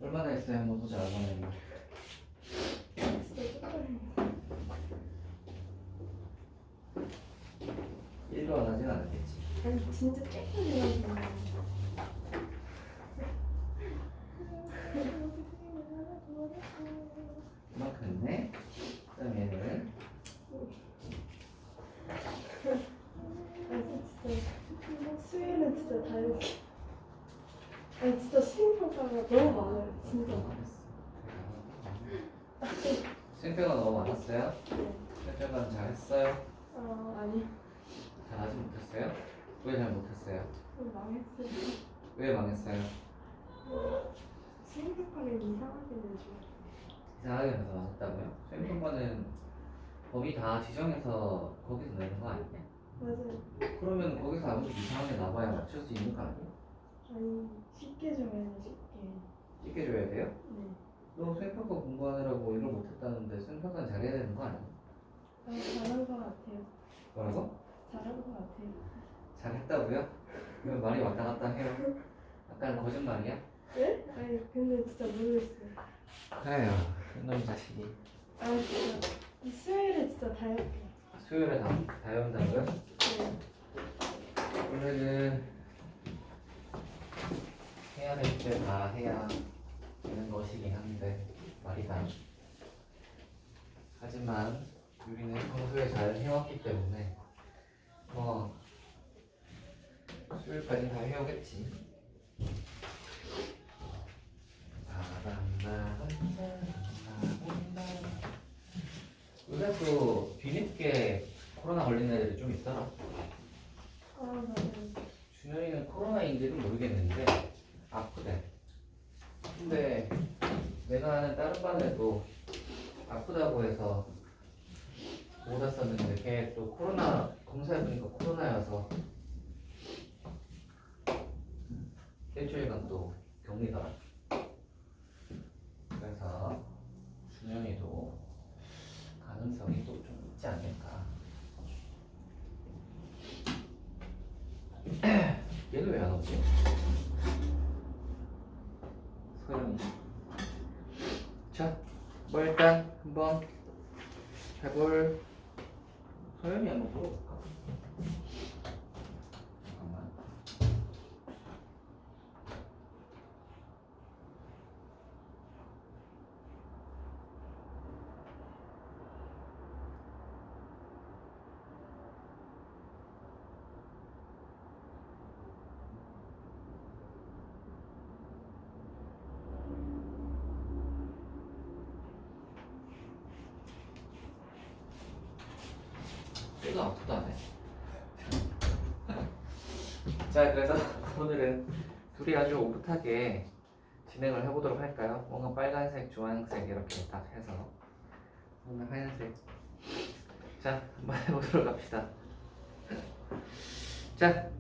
얼마나 했어요? 한번 보자. 얼마나 했나? 진짜 조금 1도 안 하진 않았겠지. 아니 진짜 조금 해가지고 이만큼 했네. 그 다음에 얘는 아니 진짜 수요일은 진짜 다 이렇게 아니 진짜 수행평가가 너무 많아요 진짜. 수행평가 너무 많았어요? 수행평가는 잘했어요? 아니 잘하지 못했어요? 왜 잘 못했어요? 망했어요. 왜 망했어요? 수행평가를 이상하게 내줘. 이상하게 해서 맞았다고요? 수행평가는 법이 다 지정해서 거기서 내는 거 아니냐? 맞아요. 그러면 거기서 아무리 이상하게 나봐야 맞출 수 있는 거 아니야? 아니 쉽게 정해서 쉽게. 쉽게 줘야 돼요? 네. 너 수행평가 공부하느라고 이걸 못했다는데 수행평가는 잘해야 되는 거 아니야? 잘한 것 같아요. 뭐라고? 잘한 것 같아요. 잘했다고요? 그럼 말이 왔다 갔다 해요? 약간 거짓말이야? 네? 아니 근데 진짜 모르겠어요. 아휴 이놈 자식이 아 진짜 수요일에 진짜 다 해볼게요. 수요일에 다 외운다고요? 네. 원래는 해야 될 때 다 해야 되는 것이긴 한데 말이다. 하지만 우리는 평소에 잘 해왔기 때문에 수요일까지 다 해오겠지. 요새 또 뒤늦게 코로나 걸린 애들이 좀 있더라. 아 맞아요. 준현이는 코로나인지는 모르겠는데 아프대. 근데 내가 아는 다른 반 애도 아프다고 해서 못 왔었는데 걔 또 코로나 검사해보니까 코로나여서 일주일간 또 격리더라. 그래서 준현이도 가능성이 또 좀 있지 않을까. 얘는 왜 안 오지? 소영이. 자, 뭐 일단 한번 해볼. 소영이 한번 물어볼까? 잠깐만. 얘도 아프도 안 해. 자, 그래서 오늘은 둘이 아주 오붓하게 진행을 해보도록 할까요? 뭔가 빨간색, 주황색 이렇게 딱 해서 오늘 하얀색. 자, 한번 해보도록 합시다. 자,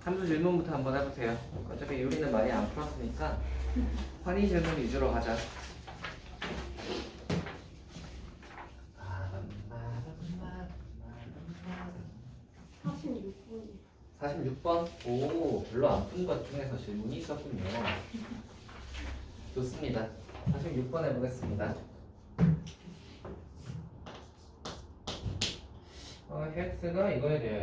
함수 질문부터 한번 해보세요. 어차피 유리는 많이 안 풀었으니까 환희 질문 위주로 하자. 46분이. 46번? 오, 별로 안 푼 것 중에서 질문이 있었군요. 좋습니다. 46번 해보겠습니다. x가 이거에 대해요.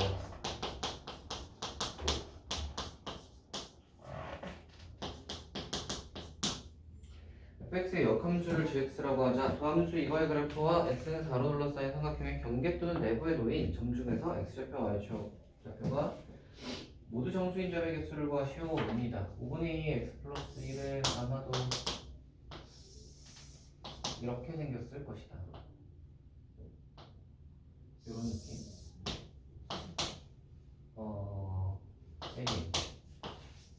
fx의 역함수를 gx라고 하자. 도함수 이거의 그래프와 x는 가로 둘러싸인 삼각형의 경계 또는 내부에 놓인 점 중에서 x좌표, y좌표가 모두 정수인 점의 개수를 구하시오. 옵니다. 5분의 2 x 플러스 1은 아마도 이렇게 생겼을 것이다. 이런 느낌.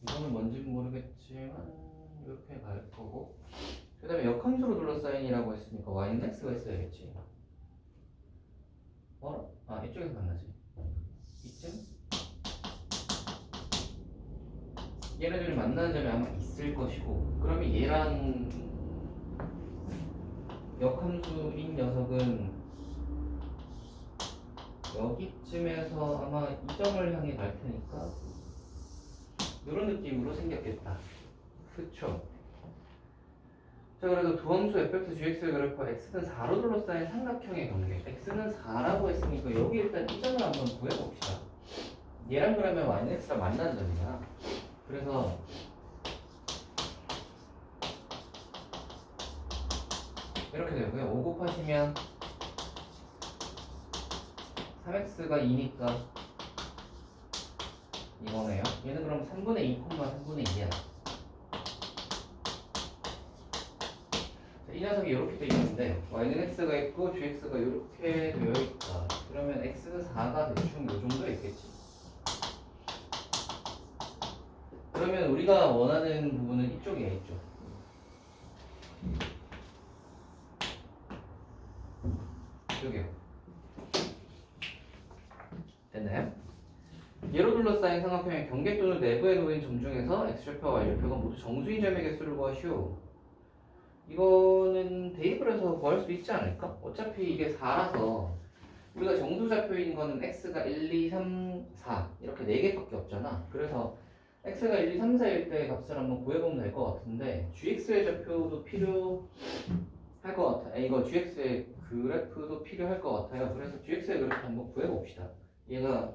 이거는 뭔지는 모르겠지만 이렇게 갈 거고. 그 다음에 역함수로 둘러싸인이라고 했으니까 y는 x가 있어야겠지. 이쪽에서 만나지. 이쯤? 얘네들이 만나는 점이 아마 있을 것이고, 그러면 얘랑 역함수인 녀석은 여기쯤에서 아마 이 점을 향해 갈 테니까 이런 느낌으로 생겼겠다. 그쵸? 자, 그래도 두함수 fx gx의 그래프 x는 4로 둘러싸인 삼각형의 경계. x는 4라고 했으니까 여기 일단 이 점을 한번 구해봅시다. 얘랑 그러면 y는 x가 만나는 점이잖아. 그래서 이렇게 되고요. 5 곱하시면 3x가 2니까 이거네요. 얘는 그럼 3분의 2, 3분의 2야. 이 녀석이 이렇게 되어 있는데 y는 x가 있고 gx가 이렇게 되어 있다. 그러면 x는 4가 대충 이 정도 있겠지. 그러면 우리가 원하는 부분은 이쪽이야, 이쪽. 이쪽이요. 됐나요? 얘로 둘러싸인 삼각형의 경계 또는 내부에 놓인 점 중에서 x좌표와 y좌표가 모두 정수인 점의 개수를 구하시오. 이거는 대입을 해서 구할 수 있지 않을까? 어차피 이게 4라서 우리가 정수좌표인 거는 x가 1, 2, 3, 4 이렇게 4개밖에 없잖아. 그래서 x가 1, 2, 3, 4일 때 값을 한번 구해보면 될 것 같은데 gx의 좌표도 필요할 것 같아. 이거 gx의 그래프도 필요할 것 같아요. 그래서 gx의 그래프 한번 구해봅시다. 얘가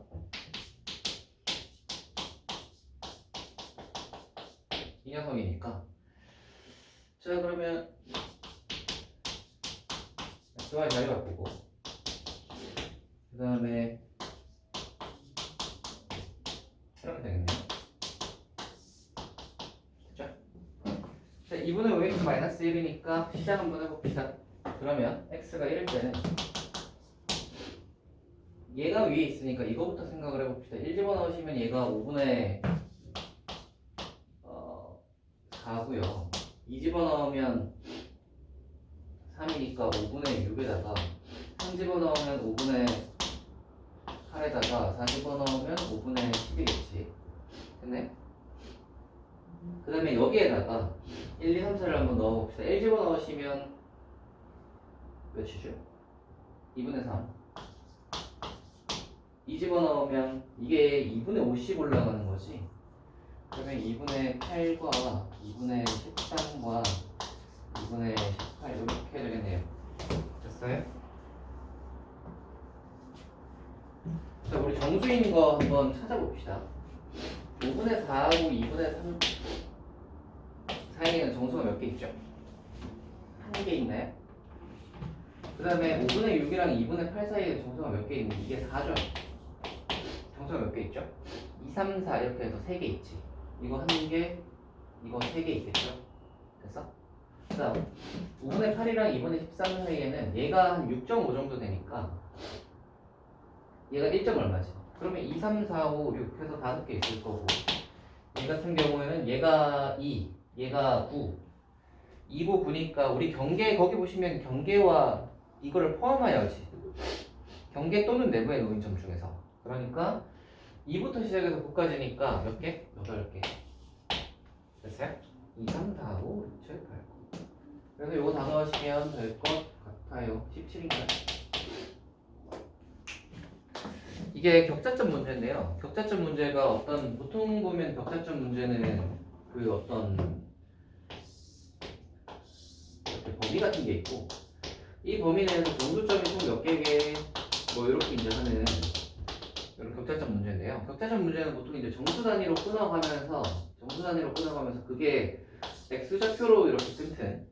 이 녀석이니까. 자, 그러면 xy 자리 바꾸고 그 다음에 이렇게 되겠네요. 됐죠? 자, 2분의 5x 1이니까 시작 한번 해봅시다. 그러면 x가 1일 때는 얘가 위에 있으니까 이거부터 생각을 해봅시다. 1 집어넣으시면 얘가 5분의 4고요. 2 집어넣으면 3이니까 5분의 6에다가 3 집어넣으면 5분의 8에다가 4 집어넣으면 5분의 10이겠지. 됐네? 그 다음에 여기에다가 1, 2, 3, 4를 한번 넣어봅시다. 1 집어넣으시면 몇이죠? 2분의 3. 2 집어넣으면 이게 2분의 50 올라가는 거지. 그러면 2분의 8과 2분의 13과 2분의 18 이렇게 되겠네요. 됐어요? 자, 우리 정수인 거 한번 찾아봅시다. 5분의 4하고 2분의 3 사이에는 정수가 몇 개 있죠? 한 개 있나요? 그 다음에 5분의 6이랑 2분의 8 사이에 정수가 몇 개 있는데 이게 4죠? 정수가 몇 개 있죠? 2, 3, 4 이렇게 해서 3개 있지. 이거 한 개, 이거 3개 있겠죠? 됐어? 그 다음 5분의 8이랑 2분의 13 사이에는 얘가 한 6.5 정도 되니까 얘가 1점 얼마지? 그러면 2, 3, 4, 5, 6 해서 5개 있을 거고 얘 같은 경우에는 얘가 2, 얘가 9 2고 9니까 우리 경계 거기 보시면 경계와 이거를 포함하여야지. 경계 또는 내부에 놓인 점 중에서. 그러니까 2부터 시작해서 9까지니까 몇 개? 8개. 됐어요? 2, 3, 4, 5, 6, 7, 8, 9. 그래서 요거 다 넣으시면 될 것 같아요. 17인가요? 이게 격자점 문제인데요. 격자점 문제가 어떤 보통 보면 격자점 문제는 그 어떤 이렇게 범위 같은 게 있고 이 범위 내에서 정수점이 총 몇 개게 뭐 이렇게 이제 하는 이런 격자점 문제인데요. 격자점 문제는 보통 이제 정수 단위로 끊어가면서 그게 x 좌표로 이렇게 끊든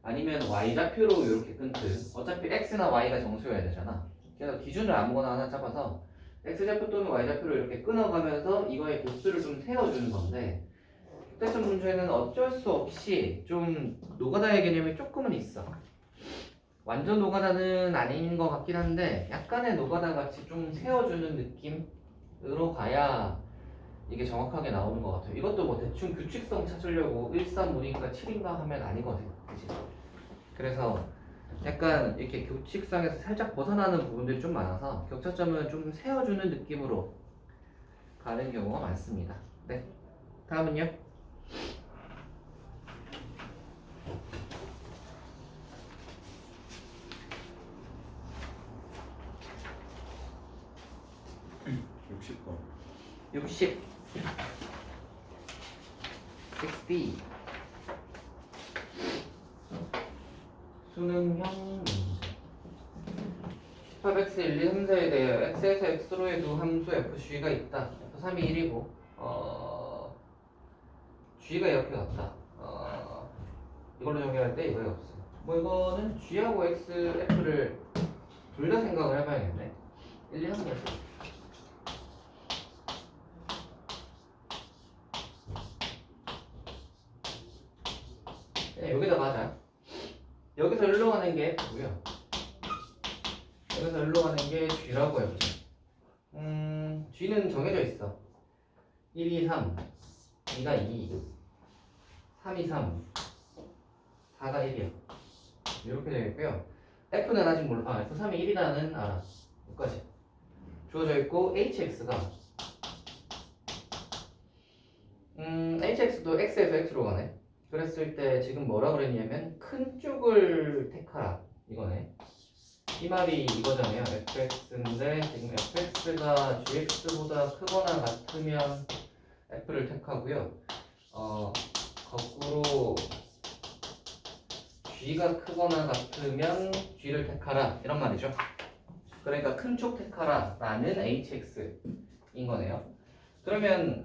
아니면 y 좌표로 이렇게 끊든 어차피 x나 y가 정수여야 되잖아. 그래서 기준을 아무거나 하나 잡아서 x 좌표 또는 y 좌표로 이렇게 끊어가면서 이거의 개수를 좀 세워주는 건데 격자점 문제는 어쩔 수 없이 좀 노가다의 개념이 조금은 있어. 완전 노가다는 아닌 것 같긴 한데 약간의 노가다 같이 좀 세워주는 느낌으로 가야 이게 정확하게 나오는 것 같아요. 이것도 뭐 대충 규칙성 찾으려고 1, 3, 5니까 7인가 하면 아니거든. 그치? 그래서 약간 이렇게 규칙성에서 살짝 벗어나는 부분들이 좀 많아서 격차점은 좀 세워주는 느낌으로 가는 경우가 많습니다. 네. 다음은요? 음. 60번. 60 60 수능형 문제 18x 1, 2, 3, 4에 대해 x에서 x로의 두 함수 fg가 있다. f3이 1이고 g가 이렇게 같다. 이걸로 정의할 때 이거에 없어. 뭐 이거는 g하고 x, f를 둘 다 생각을 해봐야겠네. 1, 2, 3, 4. 네, 여기다 가자. 여기서 일로 가는 게 f고요. 여기서 일로 가는 게 g라고 해보자. g는 정해져 있어. 1, 2, 3, 2가 2, 3, 2, 3, 4가 1이야. 이렇게 되겠고요. f는 아직 몰라. f3이 1이라는 알아. 여기까지 주어져 있고 hx가 hx도 x에서 x로 가네. 그랬을 때 지금 뭐라 그랬냐면 큰 쪽을 택하라 이거네. 이 말이 이거잖아요. fx인데 지금 fx가 gx보다 크거나 같으면 f를 택하고요. 거꾸로 g가 크거나 같으면 g를 택하라 이런 말이죠. 그러니까 큰 쪽 택하라 라는 hx인 거네요. 그러면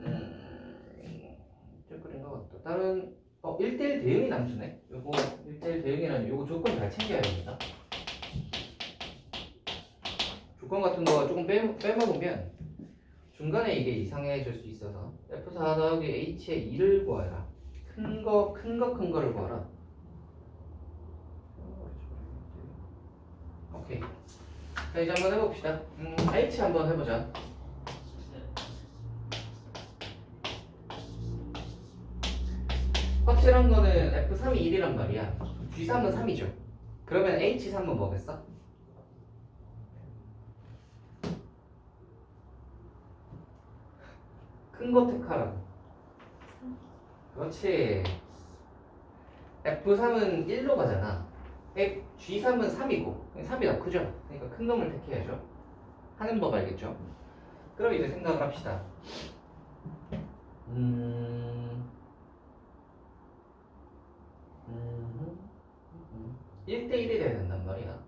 좀 그런 것 같다. 다른 1대1 대응이 남수네. 요거 1대1 대응이라는 요거 조건 잘 챙겨야 됩니다. 조건 같은 거 조금 빼먹으면 중간에 이게 이상해질 수 있어서 F4 더하기 H의 2를 구하라. 큰 거를 구하라. 오케이. 자 이제 한번 해봅시다. H 한번 해보자. 확실한 거는 F3이 1이란 말이야. G3은 3이죠. 그러면 H3은 뭐겠어? 큰 거 택하라고. 그렇지. F3은 1로 가잖아. G3은 3이고 3이 더 크죠. 그러니까 큰 놈을 택해야죠. 하는 법 알겠죠? 그럼 이제 생각을 합시다. 1대1이 돼야 된단 말이야.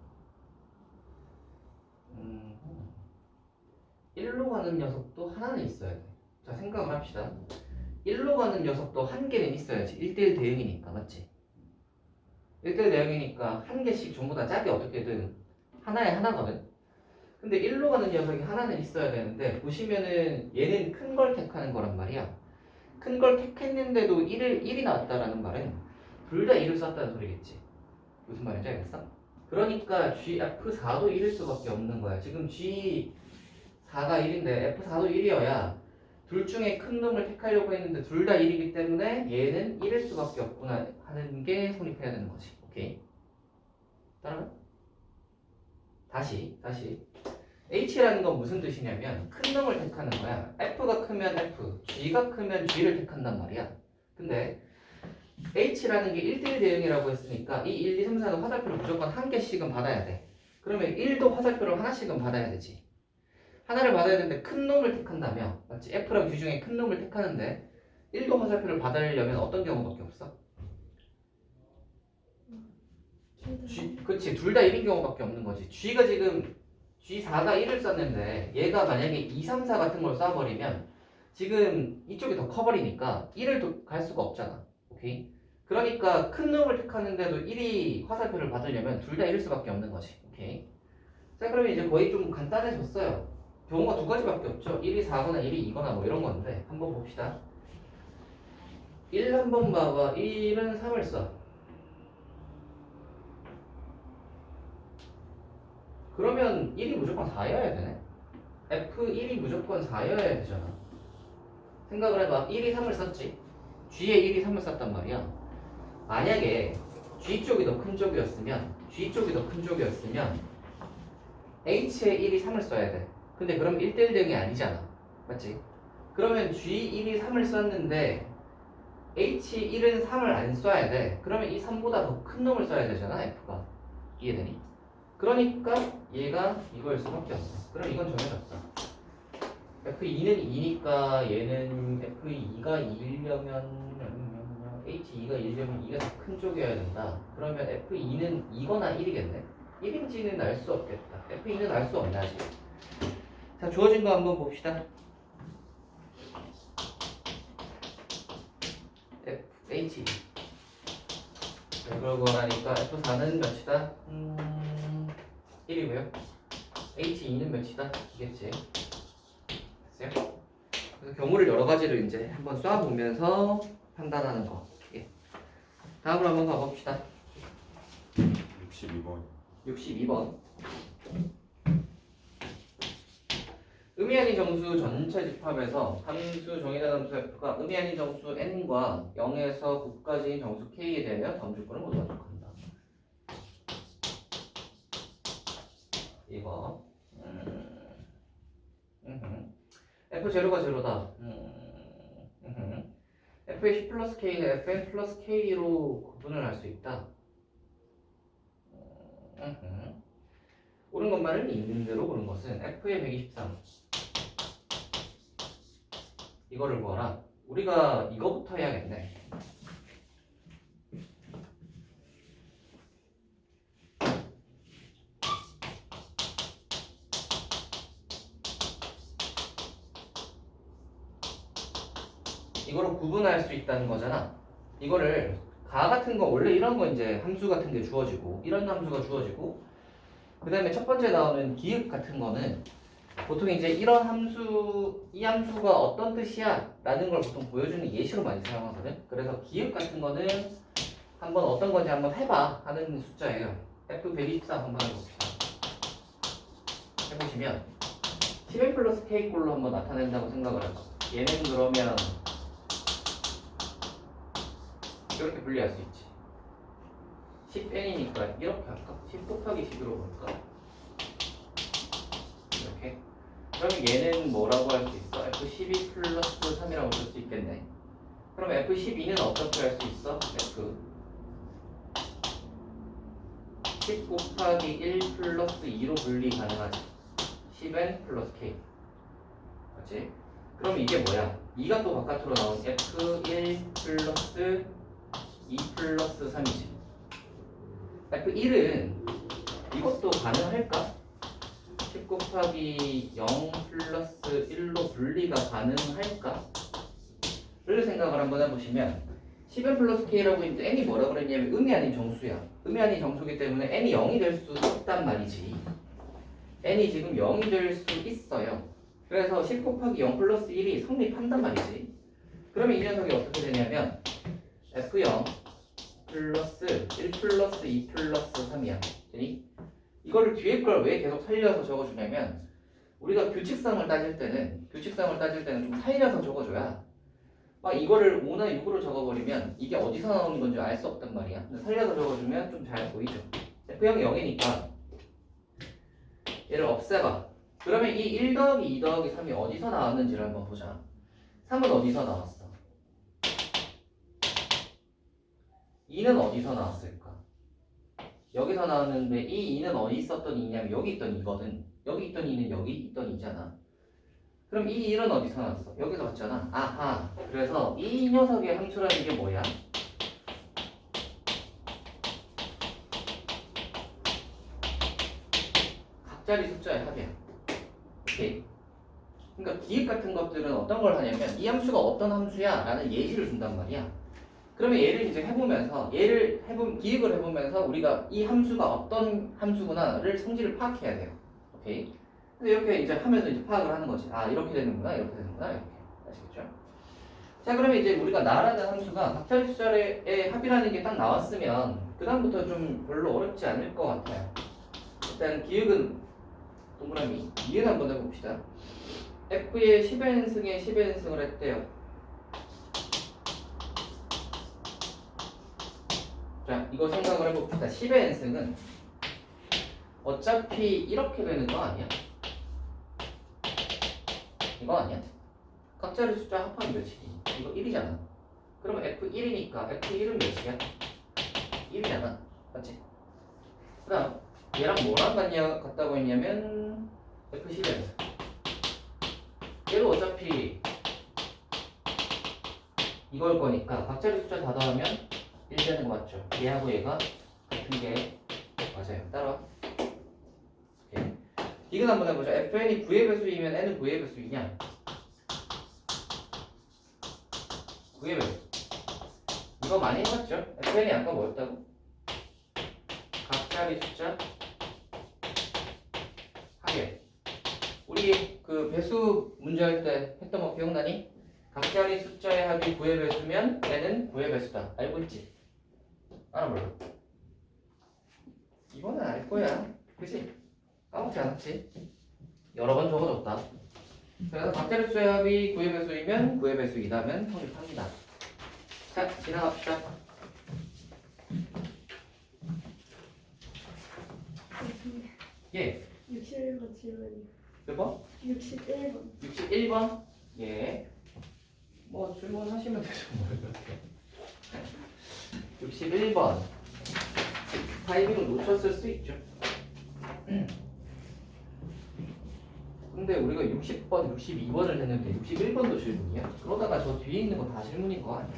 1로 가는 녀석도 하나는 있어야 돼. 자, 생각을 합시다. 1로 가는 녀석도 한 개는 있어야지. 1대1 대응이니까, 맞지? 1대1 대응이니까 한 개씩 전부 다 짝이 어떻게든 하나에 하나거든. 근데 1로 가는 녀석이 하나는 있어야 되는데 보시면은 얘는 큰 걸 택하는 거란 말이야. 큰 걸 택했는데도 1이 나왔다라는 말은 둘 다 1을 썼다는 소리겠지. 무슨 말인지 알겠어? 그러니까 F4도 1일 수밖에 없는 거야. 지금 G4가 1인데 F4도 1이어야 둘 중에 큰 놈을 택하려고 했는데 둘 다 1이기 때문에 얘는 1일 수밖에 없구나 하는 게 성립해야 되는 거지. 오케이? 따라가? 다시 H라는 건 무슨 뜻이냐면 큰 놈을 택하는 거야. F가 크면 F, G가 크면 G를 택한단 말이야. 근데 H라는 게 1대1 대응이라고 했으니까 이 1, 2, 3, 4는 화살표를 무조건 한 개씩은 받아야 돼. 그러면 1도 화살표를 하나씩은 받아야 되지. 하나를 받아야 되는데 큰 놈을 택한다며. 맞지? F랑 G 중에 큰 놈을 택하는데 1도 화살표를 받으려면 어떤 경우밖에 없어? 그치, 둘 다 1인 경우밖에 없는 거지. G가 지금 G4가 1을 썼는데 얘가 만약에 2, 3, 4 같은 걸 쏴버리면 지금 이쪽이 더 커버리니까 1을 갈 수가 없잖아. 오케이? 그러니까 큰 놈을 택하는데도 1이 화살표를 받으려면 둘 다 1일 수밖에 없는 거지. 오케이? 자, 그러면 이제 거의 좀 간단해졌어요. 경우가 두 가지밖에 없죠. 1이 4거나 1이 2거나 뭐 이런 건데 한번 봅시다. 1 한번 봐봐. 1은 3을 써. 그러면 1이 무조건 4여야 되네. F1이 무조건 4여야 되잖아. 생각을 해봐. 1이 3을 썼지. G에 1이 3을 썼단 말이야. 만약에 G 쪽이 더 큰 쪽이었으면 H에 1이 3을 써야 돼. 근데 그럼 1대1 대응이 아니잖아. 맞지? 그러면 G1이 3을 썼는데 H1은 3을 안 써야 돼. 그러면 이 3보다 더 큰 놈을 써야 되잖아. F가. 이해되니? 그러니까 얘가 이거일 수밖에 없어. 그럼 이건 정해졌다. F2는 2니까 얘는 F2가 2이려면 H2가 1이면 2가 더 큰 쪽이어야 된다. 그러면 F2는 2거나 1이겠네. 1인지는 알 수 없겠다. F2는 알 수 없나지. 자, 주어진 거 한번 봅시다. H2 이걸 구하라니까 F4는 몇이다? 1이고요. H2는 몇이다? 2겠지. 됐어요? 그래서 경우를 여러 가지로 이제 한번 쏴보면서 판단하는 거. 예. 다음으로 한번 가봅시다. 62번. 62번. 의미 아닌 정수 전체 집합에서 함수 정의된 함수 F가 의미 아닌 정수 n과 0에서 9까지인 정수 k에 대하여 다음 조건을 모두 만족한다. 이거 F0가 제로다. F의 10 플러스 K는 Fn 플러스 K로 구분을 할 수 있다. 옳은 것만을 있는 대로 고른 것은 F의 123 이거를 구하라. 우리가 이거부터 해야겠네. 이거로 구분할 수 있다는 거잖아. 이거를 가 같은 거 원래 이런 거 이제 함수 같은 게 주어지고 이런 함수가 주어지고 그 다음에 첫 번째 나오는 기읍 같은 거는 보통 이제 이런 함수 이 함수가 어떤 뜻이야 라는 걸 보통 보여주는 예시로 많이 사용하거든. 그래서 기읍 같은 거는 한번 어떤 건지 한번 해봐 하는 숫자예요. F124 한번 해봅시다. 해보시면 10n 플러스 k 꼴로 한번 나타낸다고 생각을 해봐. 얘는 그러면 이렇게 분리할 수 있지. 10n이니까 이렇게 할까? 10 곱하기 10으로 볼까? 이렇게. 그러면 얘는 뭐라고 할 수 있어? F12 플러스 3이라고 볼 수 있겠네. 그럼 F12는 어떻게 할 수 있어? F10 곱하기 1 플러스 2로 분리 가능하지. 10n 플러스 k. 맞지? 그럼 이게 뭐야? 2가 또 바깥으로 나온 F1 플러스 2 플러스 3이지. F1은 이것도 가능할까? 10 곱하기 0 플러스 1로 분리가 가능할까? 를 생각을 한번 해보시면 10n 플러스 k라고 했는데 n이 뭐라고 그랬냐면 의미 아닌 정수야. 의미 아닌 정수기 때문에 n이 0이 될 수 있단 말이지. n이 지금 0이 될 수 있어요. 그래서 10 곱하기 0 플러스 1이 성립한단 말이지. 그러면 이 녀석이 어떻게 되냐면 F0 플러스 1 플러스 2 플러스 3이야. 되니? 이거를 뒤에 걸 왜 계속 살려서 적어주냐면 우리가 규칙상을 따질 때는 좀 살려서 적어줘야 막 이거를 5나 6으로 적어버리면 이게 어디서 나오는 건지 알 수 없단 말이야. 근데 살려서 적어주면 좀 잘 보이죠. F형이 0이니까 얘를 없애봐. 그러면 이 1 더하기 2 더하기 3이 어디서 나왔는지를 한번 보자. 3은 어디서 나왔어? 2는 어디서 나왔을까? 여기서 나왔는데 이 2는 어디 있었던 2냐면 여기 있던 2거든. 여기 있던 2는 여기 있던 2잖아. 그럼 이 1은 어디서 나왔어? 여기서 왔잖아. 아하. 그래서 이 녀석의 함수라는 게 뭐야? 각자리 숫자의 합이야. 오케이. 그러니까 기입 같은 것들은 어떤 걸 하냐면 이 함수가 어떤 함수야? 라는 예시를 준단 말이야. 그러면 얘를 이제 해보면서 기입을 해보면서 우리가 이 함수가 어떤 함수구나를 성질을 파악해야 돼요. 오케이. 그래서 이렇게 이제 하면서 이제 파악을 하는 거지. 아 이렇게 되는구나, 이렇게 되는구나, 이렇게. 아시겠죠? 자 그러면 이제 우리가 나라는 함수가 각자리 숫자의 합이라는 게 딱 나왔으면 그 다음부터 좀 별로 어렵지 않을 것 같아요. 일단 기획은 동그라미 이해는 한번 해봅시다. F의 10n승에 10n승을 했대요. 자 이거 생각을 해봅시다. 10n승은 어차피 이렇게 되는 거 아니야? 이거 아니야? 각자리 숫자 합하면 몇이니? 이거 1이잖아. 그러면 F1이니까 F1은 몇이야? 1이잖아. 맞지? 그 다음 얘랑 뭐랑 같다고 했냐면 F10에서 얘도 어차피 이걸 거니까 각자리 숫자 다 더하면 1 되는 거 맞죠? 얘하고 얘가 같은 게 맞아요. 따라와. 오케이. 이건 한번 해보자. fn이 9의 배수이면 n은 9의 배수이냐? 9의 배수. 이거 많이 해봤죠? fn이 아까 뭐였다고? 각자리 숫자 합의. 우리 그 배수 문제 할 때 했던 거 기억나니? 각자리 숫자의 합이 9의 배수면 n은 9의 배수다. 알고 있지? 알아볼래? 이거는 알 거야. 그치? 까먹지 않았지? 여러 번 적어줬다. 그래서 각자리 숫자의 합이 9의 배수이면 9의 배수이다면 성립합니다. 자, 지나갑시다. 예. 61번 질문이요. 몇 번? 61번. 61번? 예. 뭐 질문하시면 되죠. 61번. 타이밍을 놓쳤을 수 있죠. 근데 우리가 60번, 62번을 했는데 61번도 질문이야? 그러다가 저 뒤에 있는 거 다 질문인 거 아니야?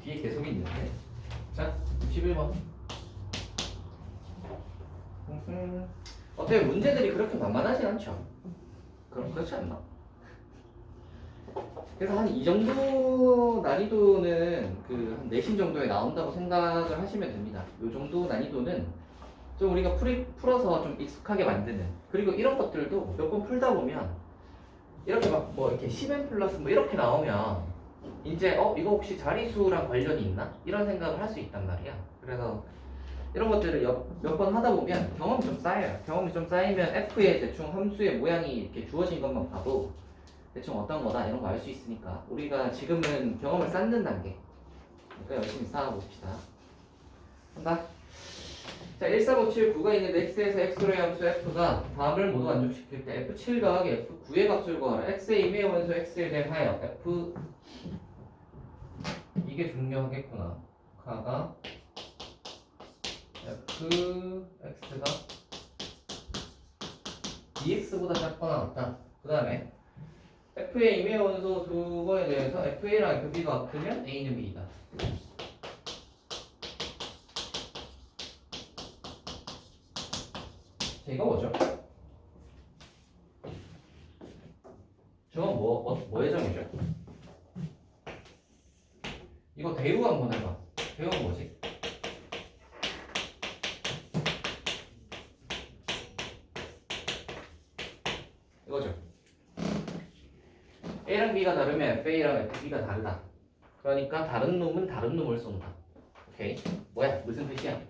뒤에 계속 있는데. 자, 61번. 어때요? 문제들이 그렇게 만만하진 않죠? 그럼 그렇지 않나? 그래서 한 이 정도 난이도는 그 한 내신 정도에 나온다고 생각을 하시면 됩니다. 이 정도 난이도는 좀 우리가 풀어서 좀 익숙하게 만드는, 그리고 이런 것들도 몇 번 풀다 보면 이렇게 막 뭐 이렇게 10n 플러스 뭐 이렇게 나오면 이제 이거 혹시 자리수랑 관련이 있나? 이런 생각을 할 수 있단 말이야. 그래서 이런 것들을 몇 번 하다 보면 경험이 좀 쌓여요. 경험이 좀 쌓이면 f의 대충 함수의 모양이 이렇게 주어진 것만 봐도 대충 어떤 거다 이런 거 알 수 있으니까 우리가 지금은 경험을 쌓는 단계. 그러니까 열심히 쌓아봅시다. 한다. 자, 13579가 있는데 x에서 x로의 함수 f가 다음을 모두 만족시킬 때 f7 더하기 f9의 값을 구하라. x의 임의의 원소 x에 대하여 f 이게 중요하겠구나. 가가 fx가 dx보다 작거나 같다. 그 다음에 f의 임의의 원소 두 거에 대해서 fa랑 fb가 같으면 a는 b이다. 자, 이거 뭐죠? 저건 뭐의 점이죠? 이거 대우 한번 해봐. 대우는 뭐지? 이거죠. A랑 B가 다르면 FA랑 FB가 다르다. 그러니까 다른 놈은 다른 놈을 쏜다. 오케이. 뭐야? 무슨 뜻이야?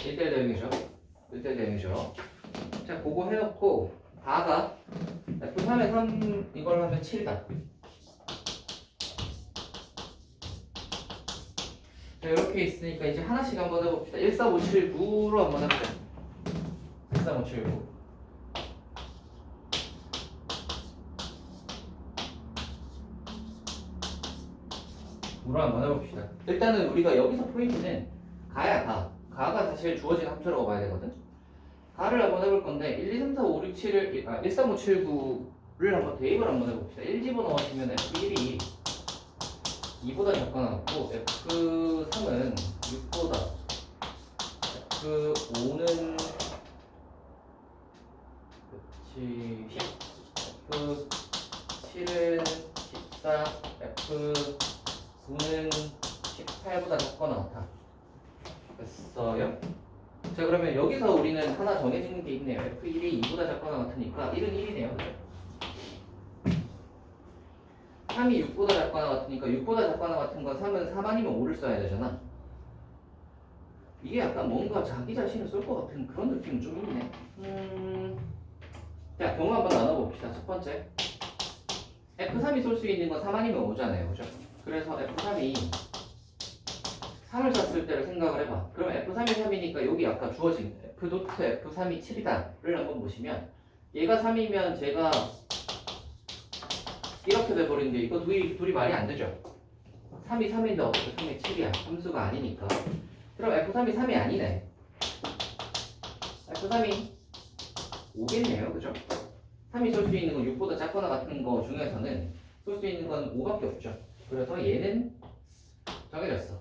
일대일 대응이죠. 1대1 대응이죠. 자, 그거 해놓고 다가 F3에 3 이걸 하면 7이다. 자, 이렇게 있으니까 이제 하나씩 한번 해봅시다. 14579로 한번 해보자. 14579. 으로 한번 해봅시다. 일단은 우리가 여기서 포인트는 가야 가. 가가 사실 주어진 함수라고 봐야 되거든. 가를 한번 해볼 건데 1, 2, 3, 4, 5, 6, 7을 13579를 한번 대입을 한번 해봅시다. 1 집어넣으시면 F1이 2보다 작거나 같고 F3은 6보다 F5는 그렇지 10 F7은 14 F9는 18보다 작거나 같아. 됐어요? 자, 그러면 여기서 우리는 하나 정해지는 게 있네요. F1이 2보다 작거나 같으니까 1은 1이네요. 그죠? 3이 6보다 작거나 같으니까 6보다 작거나 같은 건 3은 3 아니면 5를 써야 되잖아. 이게 약간 뭔가 자기 자신을 쏠 것 같은 그런 느낌은 좀 있네. 자, 경우 한번 나눠봅시다. 첫 번째, F3이 쏠 수 있는 건 3 아니면 5잖아요. 그죠? 그래서 F3이 3을 샀을 때를 생각을 해봐. 그럼 F3이 3이니까 여기 아까 주어진 F 도트 F3이 7이다를 한번 보시면 얘가 3이면 제가 이렇게 돼버리는데 이거 둘이 말이 안 되죠. 3이 3인데 어떻게 3이 7이야? 함수가 아니니까. 그럼 F3이 3이 아니네. F3이 5겠네요. 그죠? 3이 쏠 수 있는 건 6보다 작거나 같은 거 중에서는 쏠 수 있는 건 5밖에 없죠. 그래서 얘는 정해졌어.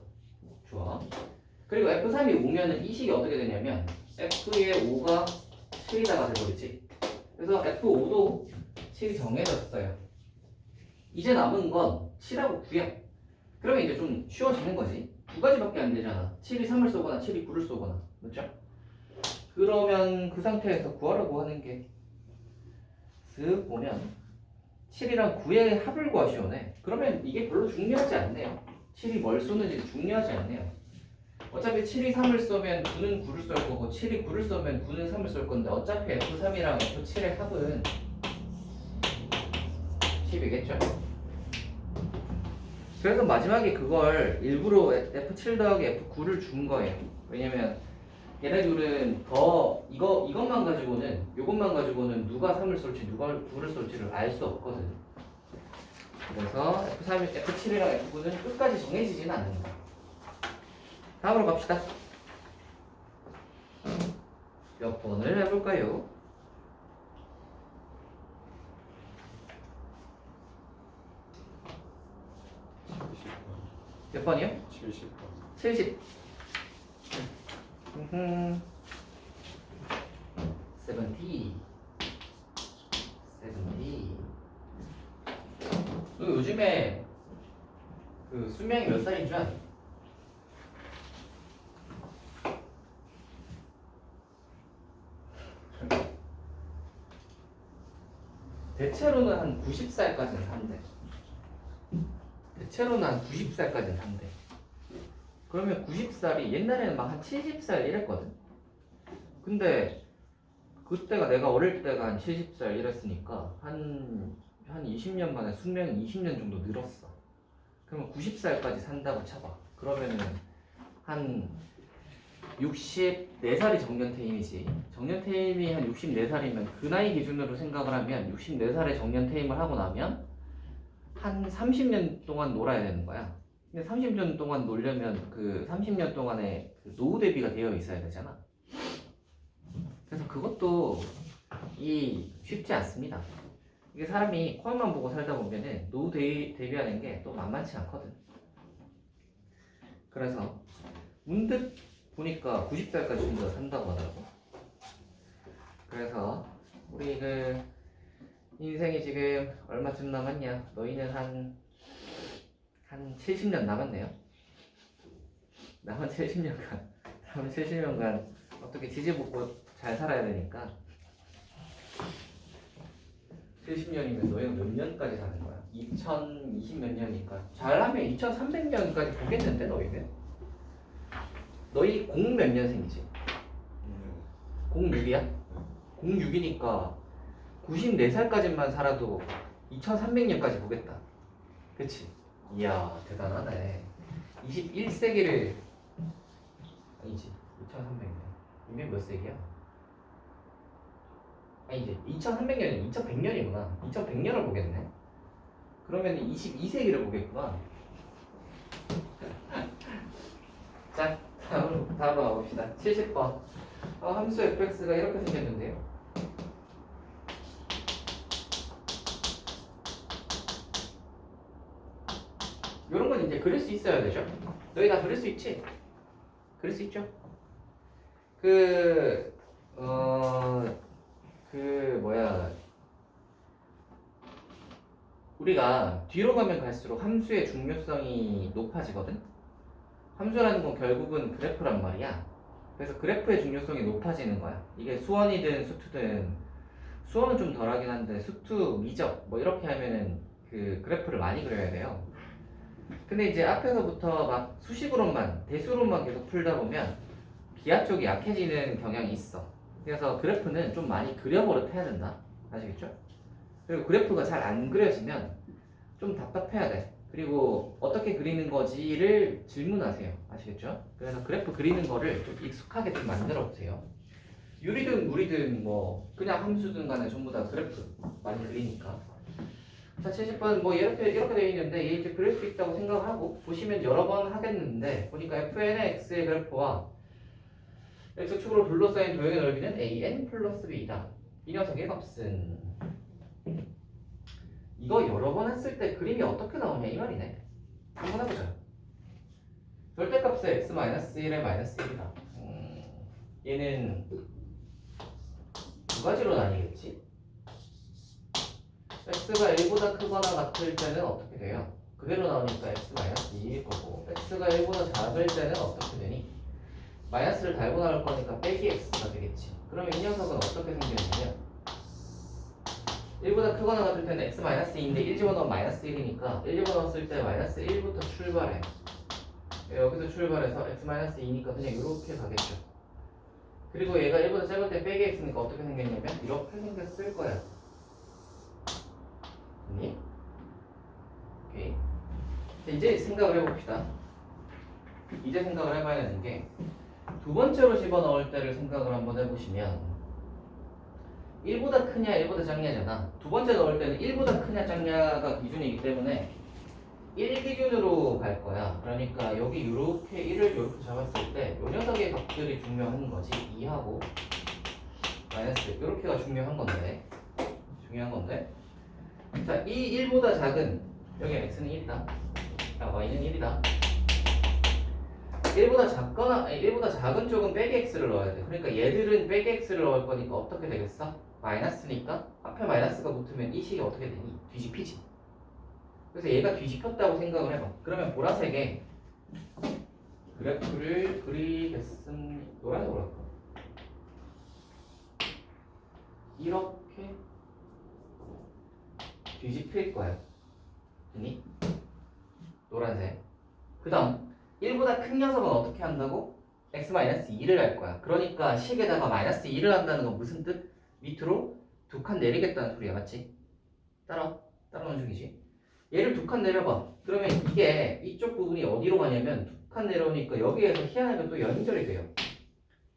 좋아. 그리고 F3이 5면은 이 식이 어떻게 되냐면 F의 5가 7이다가 돼버리지. 그래서 F5도 7이 정해졌어요. 이제 남은 건 7하고 9야. 그러면 이제 좀 쉬워지는 거지. 두 가지밖에 안 되잖아. 7이 3을 쏘거나 7이 9를 쏘거나. 그렇죠? 그러면 그 상태에서 구하라고 하는 게 쓱 보면 7이랑 9의 합을 구하시오네. 그러면 이게 별로 중요하지 않네요. 7이 뭘 쏘는지 중요하지 않네요. 어차피 7이 3을 쏘면 9는 9를 쏠 거고 7이 9를 쏘면 9는 3을 쏠 건데 어차피 F3이랑 F7의 합은 10이겠죠? 그래서 마지막에 그걸 일부러 F7 더하기 F9를 준 거예요. 왜냐면 얘네들은 더 이것만 가지고는 누가 3을 쏠지 누가 9를 쏠지를 알 수 없거든. 그래서 F3, F7이랑 F9는 끝까지 정해지지는 않는다. 다음으로 갑시다. 몇 번을 해볼까요? 몇 번이요? 70번. 70. 70. 너 요즘에 그 수명이 몇 살인 줄 아니? 대체로는 한 90살까지는 산대. 대체로는 한 90살까지는 산대. 그러면 90살이 옛날에는 막 한 70살 이랬거든. 근데 그때가 내가 어릴 때가 한 70살 이랬으니까 한 20년 만에 수명이 20년 정도 늘었어. 그러면 90살까지 산다고 쳐봐. 그러면은 한 64살이 정년퇴임이지. 정년퇴임이 한 64살이면 그 나이 기준으로 생각을 하면 64살에 정년퇴임을 하고 나면 한 30년 동안 놀아야 되는 거야. 근데 30년 동안 놀려면 그 30년 동안에 그 노후 대비가 되어 있어야 되잖아. 그래서 그것도 쉽지 않습니다. 이게 사람이 코앞만 보고 살다 보면은 노후 대비하는 게 또 만만치 않거든. 그래서 문득 보니까 90살까지 좀 더 산다고 하더라고. 그래서 우리 그 인생이 지금 얼마쯤 남았냐? 너희는 한 70년 남았네요. 남은 70년간 어떻게 지지볶고 잘 살아야 되니까 70년이면 너희가 몇 년까지 사는 거야? 2020 몇 년이니까 잘하면 2300년까지 보겠는데 너희는? 너희 0 몇 년생이지? 06이야? 06이니까 94살까지만 살아도 2300년까지 보겠다. 그치? 이야 대단하네. 21세기를 아니지 2300년 이게 몇 세기야? 아니 이제 2300년이 2100년이구나. 2100년을 보겠네. 그러면 22세기를 보겠구나. 자 다음으로 가봅시다. 70번 함수 fx가 이렇게 생겼는데요. 이런 건 이제 그릴 수 있어야 되죠. 너희 다 그릴 수 있지? 그릴 수 있죠? 우리가 뒤로 가면 갈수록 함수의 중요성이 높아지거든? 함수라는 건 결국은 그래프란 말이야. 그래서 그래프의 중요성이 높아지는 거야. 이게 수원이든 수투든 수원은 좀 덜하긴 한데 수투, 미적 뭐 이렇게 하면은 그 그래프를 많이 그려야 돼요. 근데 이제 앞에서부터 막 수식으로만 대수로만 계속 풀다 보면 기하 쪽이 약해지는 경향이 있어. 그래서 그래프는 좀 많이 그려버릇 해야 된다. 아시겠죠? 그리고 그래프가 잘 안 그려지면 좀 답답해야 돼. 그리고 어떻게 그리는 거지를 질문하세요. 아시겠죠? 그래서 그래프 그리는 거를 좀 익숙하게 좀 만들어 보세요. 유리든 무리든 뭐 그냥 함수든 간에 전부 다 그래프 많이 그리니까. 자, 70번 뭐 이렇게 되어 있는데 얘 이제 그릴 수 있다고 생각하고 보시면 여러 번 하겠는데 보니까 fn의 x의 그래프와 x축으로 둘러싸인 도형의 넓이는 an 플러스 b다. 이 녀석의 값은 이거 여러 번 했을 때 그림이 어떻게 나오냐 이 말이네. 한번 해보자. 절대값의 x-1의 -1이다. 얘는 두 가지로 나뉘겠지. x가 1보다 크거나 같을 때는 어떻게 돼요? 그대로 나오니까 x-2일 거고, x가 1보다 작을 때는 어떻게 되니? 마이너스를 달고 나올 거니까 빼기 x가 되겠지. 그러면 이 녀석은 어떻게 생겼냐면 1보다 크거나 같을 때는 x-2인데 1 집어넣으면 -1이니까 1 집어넣었을 때 -1부터 출발해. 여기서 출발해서 x-2니까 그냥 이렇게 가겠죠. 그리고 얘가 1보다 작을 때 빼기 x니까 어떻게 생겼냐면 이렇게 생겼을 거야. 됐니? 오케이. 이제 생각을 해봅시다. 이제 생각을 해봐야 되는 게 두 번째로 집어넣을 때를 생각을 한번 해보시면 1보다 크냐 1보다 작냐잖아. 두 번째 넣을 때는 1보다 크냐 작냐가 기준이기 때문에 1 기준으로 갈 거야. 그러니까 여기 이렇게 1을 이렇게 잡았을 때 이 녀석의 값들이 중요한 거지. 2하고 마이너스 이렇게가 중요한 건데 자, 이 1보다 작은 여기 x는 1이다. y는 1이다. 1보다 작은 쪽은 빼기 x를 넣어야 돼. 그러니까 얘들은 빼기 x를 넣을 거니까 어떻게 되겠어? 마이너스니까 앞에 마이너스가 붙으면 이 식이 어떻게 되니? 뒤집히지. 그래서 얘가 뒤집혔다고 생각을 해봐. 그러면 보라색에 그래프를 그리겠습니다. 노란색으로 할까? 이렇게 뒤집힐 거야. 됐니? 노란색. 그 다음 1보다 큰 녀석은 어떻게 한다고? x-2를 할 거야. 그러니까 식에다가 -2를 한다는 건 무슨 뜻? 밑으로 두 칸 내리겠다는 소리야. 맞지? 따라오는 중이지. 얘를 두 칸 내려봐. 그러면 이게 이쪽 부분이 어디로 가냐면 두 칸 내려오니까 여기에서 희한하게 또 연결이 돼요.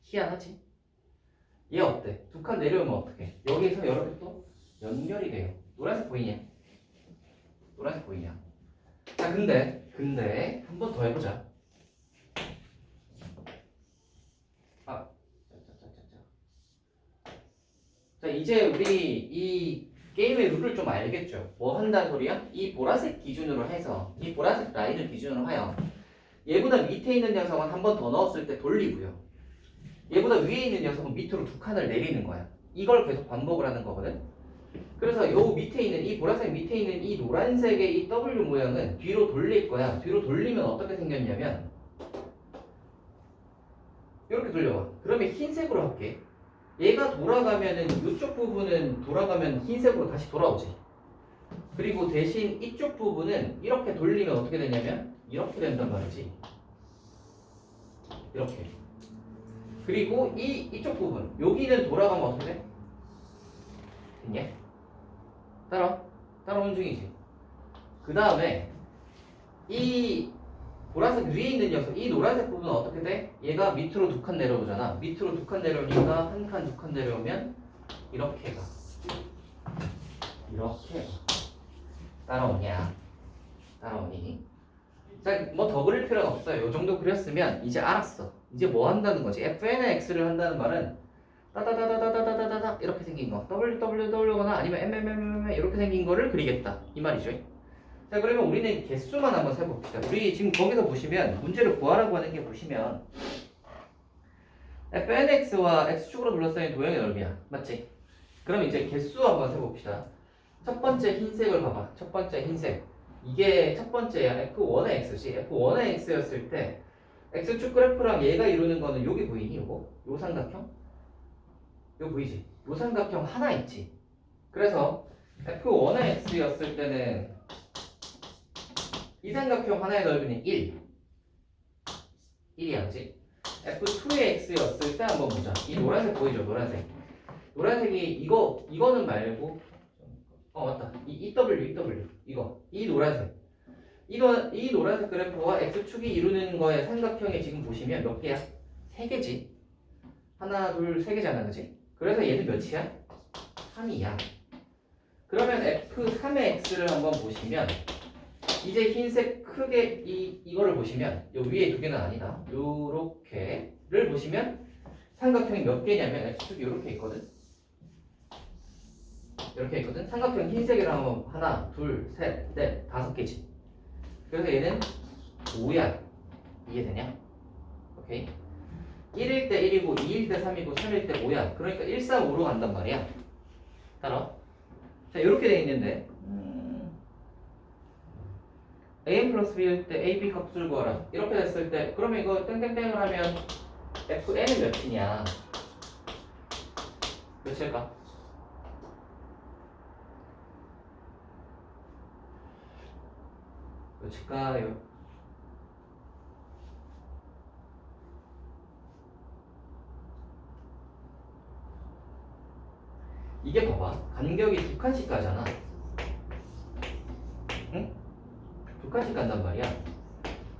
희한하지? 얘 어때? 두 칸 내려오면 어떡해? 여기에서 이렇게 또 연결이 돼요. 노란색 보이냐? 자, 근데 한 번 더 해보자. 자, 이제 우리 이 게임의 룰을 좀 알겠죠? 뭐 한다는 소리야? 이 보라색 기준으로 해서 이 보라색 라인을 기준으로 하여 얘보다 밑에 있는 녀석은 한 번 더 넣었을 때 돌리고요. 얘보다 위에 있는 녀석은 밑으로 두 칸을 내리는 거야. 이걸 계속 반복을 하는 거거든. 그래서 요 밑에 있는 이 보라색 밑에 있는 이 노란색의 이 W 모양은 뒤로 돌릴 거야. 뒤로 돌리면 어떻게 생겼냐면 이렇게 돌려봐. 그러면 흰색으로 할게. 얘가 돌아가면은 이쪽 부분은 돌아가면 흰색으로 다시 돌아오지. 그리고 대신 이쪽 부분은 이렇게 돌리면 어떻게 되냐면 이렇게 된단 말이지. 이렇게. 그리고 이쪽 부분 여기는 돌아가면 어떻게 돼? 됐냐? 따라오는 중이지. 그 다음에 이 보라색 위에 있는 녀석, 이 노란색 부분은 어떻게 돼? 얘가 밑으로 두 칸 내려오잖아. 밑으로 두 칸 내려오니까 한 칸, 두 칸 내려오면 이렇게 가. 따라오니? 자, 뭐 더 그릴 필요는 없어요. 이 정도 그렸으면 이제 알았어. 이제 뭐 한다는 거지? fn의 x를 한다는 말은 따다다다다다다다다 이렇게 생긴 거 www거나 아니면 mmmm 이렇게 생긴 거를 그리겠다 이 말이죠. 자, 그러면 우리는 개수만 한번 세봅시다. 우리 지금 거기서 보시면 문제를 구하라고 하는 게 보시면 fnx와 x축으로 둘러싸인 도형의 넓이야. 맞지? 그럼 이제 개수 한번 세봅시다. 첫 번째 흰색을 봐봐. 첫 번째 흰색. 이게 첫 번째야. f1의 x지. f1의 x였을 때 x축 그래프랑 얘가 이루는 거는 여기 보이니? 요거? 요 삼각형? 요 보이지? 요 삼각형 하나 있지. 그래서 f1의 x였을 때는 이 삼각형 하나의 넓이는 1이야, 그치? f2의 x였을 때 한번 보자. 이 노란색 보이죠? 노란색이 이거는 말고 맞다. 이 EW 이 노란색. 이 노란색 그래프와 x축이 이루는 거의 삼각형이 지금 보시면 몇 개야? 3개지. 하나, 둘, 3개잖아, 그치? 그래서 얘는 몇이야? 3이야. 그러면 f3의 x를 한번 보시면 이제 흰색 크게 이거를 보시면 요 위에 두 개는 아니다. 요렇게를 보시면 삼각형이 몇 개냐면 x축이 이렇게 있거든. 이렇게 있거든. 삼각형 흰색이라 하면 하나, 둘, 셋, 넷, 다섯 개지. 그래서 얘는 5야. 이해되냐? 오케이. 1일 때 1이고 2일 때 3이고 3일 때 5야. 그러니까 1, 3, 5로 간단 말이야. 따라. 자, 이렇게 돼 있는데 a 플러스 b일 때 a, b 값을 구하라. 이렇게 됐을 때 그러면 이거 땡땡땡을 하면 fn은 몇이냐? 몇일까? 몇일까요? 이게 봐봐. 간격이 두 칸씩 가잖아. 응? 두 칸씩 간단 말이야.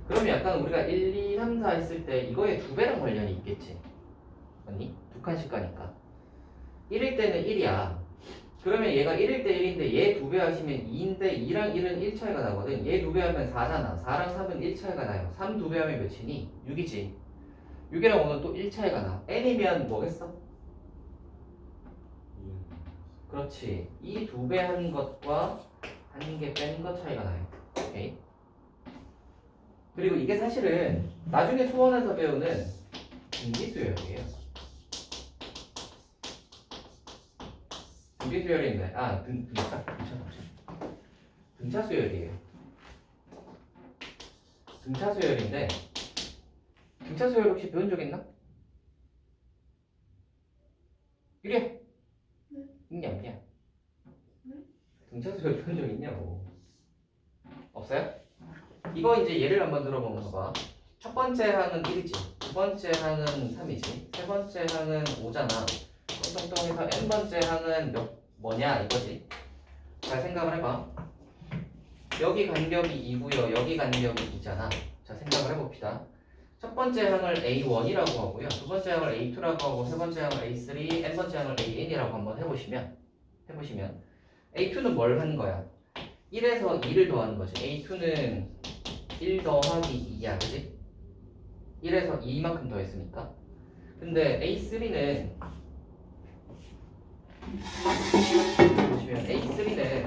그러면 약간 우리가 1, 2, 3, 4 했을 때 이거에 두 배랑 관련이 있겠지. 아니? 두 칸씩 가니까. 1일 때는 1이야. 그러면 얘가 1일 때 1인데 얘 두 배 하시면 2인데 2랑 1은 1 차이가 나거든. 얘 두 배 하면 4잖아. 4랑 3은 1 차이가 나요. 3 두 배 하면 몇이니? 6이지. 6이랑 5는 또 1 차이가 나. n이면 뭐겠어? 그렇지. 이 두 배 한 것과 한 개 뺀 것 차이가 나요. 오케이. 그리고 이게 사실은 나중에 수원에서 배우는 등기수열이에요. 등기수열인데, 등차 수열이에요. 등차 수열인데, 등차 수열 혹시 배운 적 있나? 이래. 있냐 없냐? 등차 수열 배운 적 있냐고. 없어요? 이거 이제 예를 한번 들어보면 봐. 첫 번째 항은 1이지. 두 번째 항은 3이지. 세 번째 항은 5잖아. 똥똥똥해서 n번째 항은 뭐냐 이거지. 잘 생각을 해봐. 여기 간격이 2고요. 여기 간격이 2잖아. 자, 생각을 해봅시다. 첫 번째 항을 A1이라고 하고요. 두 번째 항을 A2라고 하고 세 번째 항을 A3, n번째 항을 AN이라고 한번 해보시면 A2는 뭘 하는 거야? 1에서 2를 더하는 거지. A2는 1 더하기 2야, 그지? 1에서 2만큼 더했으니까. 근데 A3는 보시면 A3는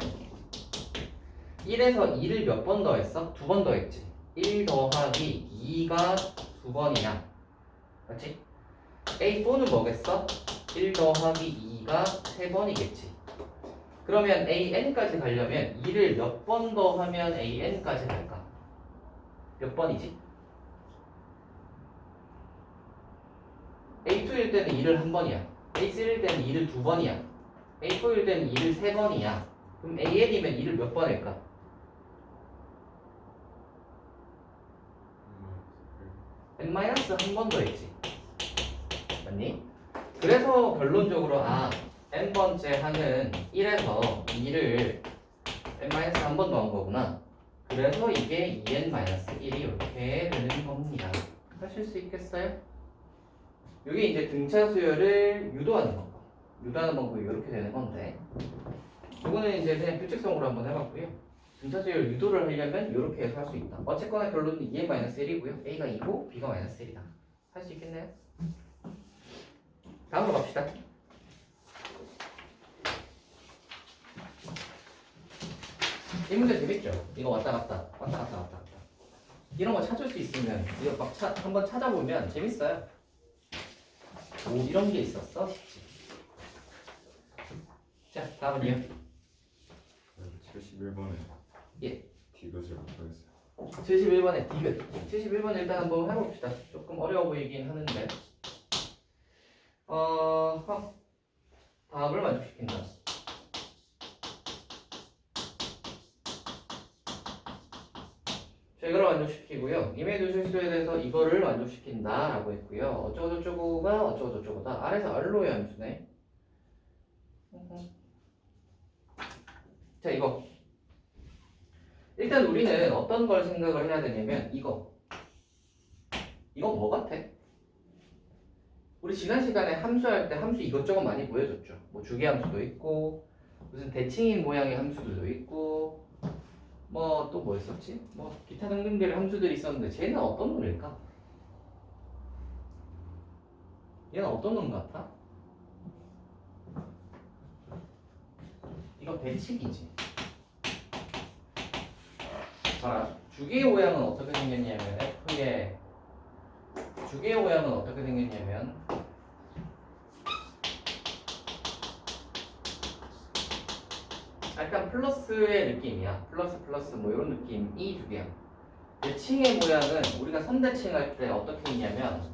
1에서 2를 몇 번 더했어? 두 번 더했지. 1 더하기 2가 두 번이야. 그렇지? A4는 뭐겠어? 1 더하기 2가 세 번이겠지. 그러면 AN까지 가려면 2를 몇 번 더하면 AN까지 갈까? 몇 번이지? A2일 때는 2를 한 번이야. A3일 때는 2를 두 번이야. A4일 때는 2를 세 번이야. 그럼 AN이면 2를 몇 번 할까? n-한 번 더 했지. 맞니? 그래서 결론적으로 n번째 항은 1에서 2를 n-한 번 더한 거구나. 그래서 이게 2n-1이 이렇게 되는 겁니다. 하실 수 있겠어요? 이게 이제 등차 수열을 유도하는 방법. 유도하는 방법이 이렇게 되는 건데, 이거는 이제 그냥 규칙성으로 한번 해봤고요. 등차 수열 유도를 하려면 이렇게 해서 할 수 있다. 어쨌거나 결론은 2n-1이고요. a가 2고 b가 -1이다. 할 수 있겠네요? 다음으로 갑시다. 이 문제 재밌죠? 이거 왔다 갔다. 이런 거 찾을 수 있으면 이거 막 한번 찾아보면 재밌어요. 오, 이런 게 있었어? 싶지. 자, 다음은요. 71번에 예. 디귿을 못하겠어요. 71번에 디귿. 71번 일단 한번 해봅시다. 조금 어려워 보이긴 하는데. 다음을 만족시킨다. 자, 이거를 만족시키고요. 이메일 실수에 대해서 이거를 만족시킨다 라고 했고요. 어쩌고저쩌고가 어쩌고저쩌고다. 아래서 알로의 함수네. 자, 이거. 일단 우리는 어떤 걸 생각을 해야 되냐면 이거 뭐 같아? 우리 지난 시간에 함수할 때 함수 이것저것 많이 보여줬죠. 뭐 주기함수도 있고 무슨 대칭인 모양의 함수들도 있고 뭐 또 뭐 있었지? 뭐 기타 등등들의 함수들이 있었는데 쟤는 어떤 놈일까? 얘는 어떤 놈 같아? 이거 대칭이지. 자, 주기의 모양은 어떻게 생겼냐면 F의 주기의 모양은 어떻게 생겼냐면 약간 플러스의 느낌이야. 플러스 뭐 이런 느낌이 주기야. 대칭의 모양은 우리가 선대칭할 때 어떻게 했냐면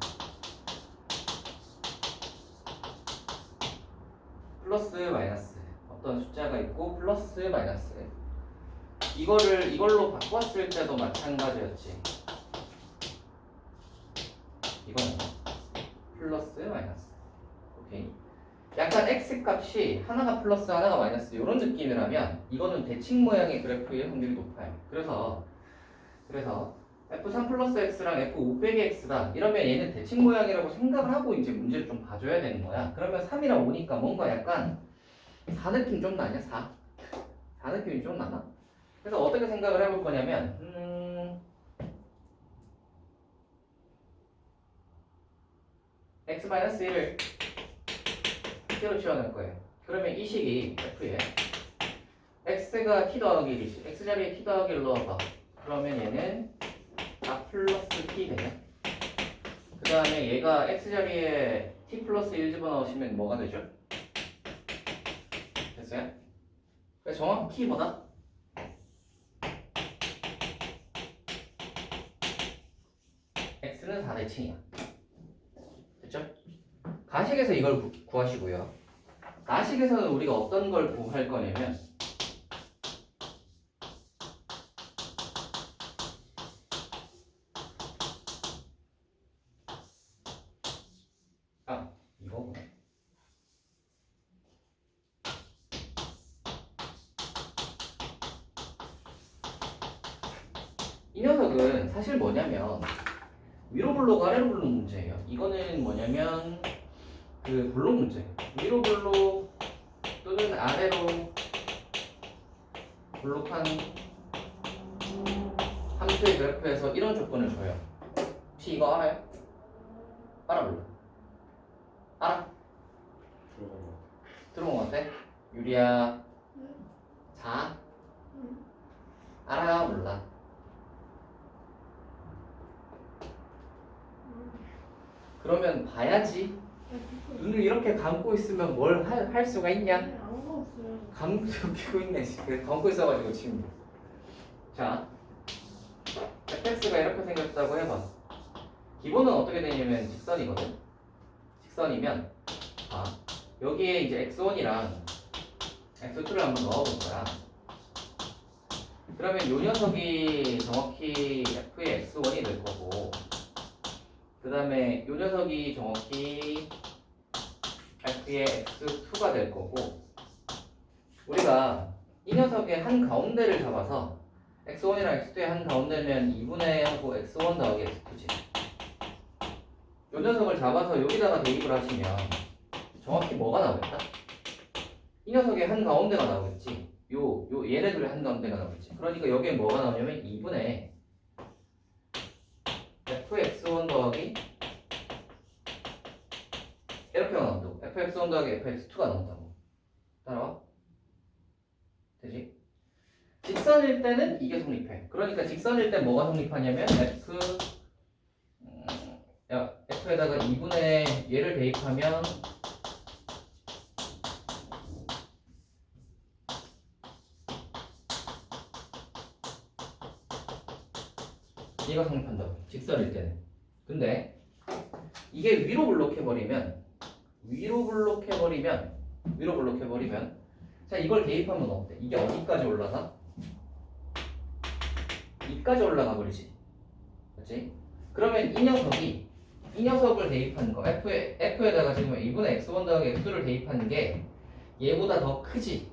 플러스 마이너스 어떤 숫자가 있고 플러스 마이너스 이걸로 바꿨을 때도 마찬가지였지. 이거는 플러스 마이너스. 오케이. 약간 x 값이 하나가 플러스 하나가 마이너스 이런 느낌이라면 이거는 대칭 모양의 그래프의 확률이 높아요. 그래서 f3 플러스 x랑 f5 빼기 x다 이러면 얘는 대칭 모양이라고 생각을 하고 이제 문제를 좀 봐줘야 되는 거야. 그러면 3이랑 5니까 뭔가 약간 4 느낌 좀 나냐? 4 느낌이 좀 나나? 그래서 어떻게 생각을 해볼 거냐면 x-1을 t로 치워낼 거예요. 그러면 이 식이 f에 x가 t 더하기 1이지. x 자리에 t 더하기 1 넣어봐. 그러면 얘는 4 플러스 t 되냐? 그 다음에 얘가 x 자리에 t 플러스 1 집어넣으시면 뭐가 되죠? 됐어요? 그래서 정확히 뭐다? x는 4대칭이야. 됐죠? 가식에서 이걸 구하시고요. 가식에서는 우리가 어떤 걸 구할 거냐면 이거구나. 이 녀석은 사실 뭐냐면 위로 블록 아래로 블록 문제예요. 이거는 뭐냐면 그 블록 문제. 위로 블록 또는 아래로 블록한 함수의 그래프에서 이런 조건을 줘요. 혹시 이거 알아요? 알아 몰라? 알아? 들어간 거. 들어본 것 같아? 유리야 자? 알아 몰라? 그러면 봐야지. 눈을 이렇게 감고 있으면 뭘 할 수가 있냐? 안 먹었어요. 감고 있네. 지금 감고 있어가지고 지금. 자, fx가 이렇게 생겼다고 해봐. 기본은 어떻게 되냐면 직선이거든. 직선이면 여기에 이제 x1이랑 x2를 한번 넣어볼 거야. 그러면 요 녀석이 정확히 f의 x1이 될 거고, 그 다음에 요 녀석이 정확히 f의 x2가 될 거고, 우리가 이 녀석의 한 가운데를 잡아서 x1이랑 x2의 한 가운데면 2분의 하고 x1 더하기 x2지. 요 녀석을 잡아서 여기다가 대입을 하시면 정확히 뭐가 나오겠다? 이 녀석의 한 가운데가 나오겠지. 얘네들의 한 가운데가 나오겠지. 그러니까 여기에 뭐가 나오냐면 2분의 fx1 더하기 이렇게 나온다고. fx1 더하기 fx2가 나온다고. 따라와? 되지? 직선일 때는 이게 성립해. 그러니까 직선일 때 뭐가 성립하냐면 f에다가 2분의 얘를 대입하면 얘가 성립한다고. 직선일 때는. 근데 이게 위로 블록해버리면 자 이걸 대입하면 어때? 이게 어디까지 올라가? 이까지 올라가 버리지. 그렇지? 그러면 이 녀석을 대입하는 거 f에다가 지금 2분의 x1 더하기 x2를 대입하는 게 얘보다 더 크지.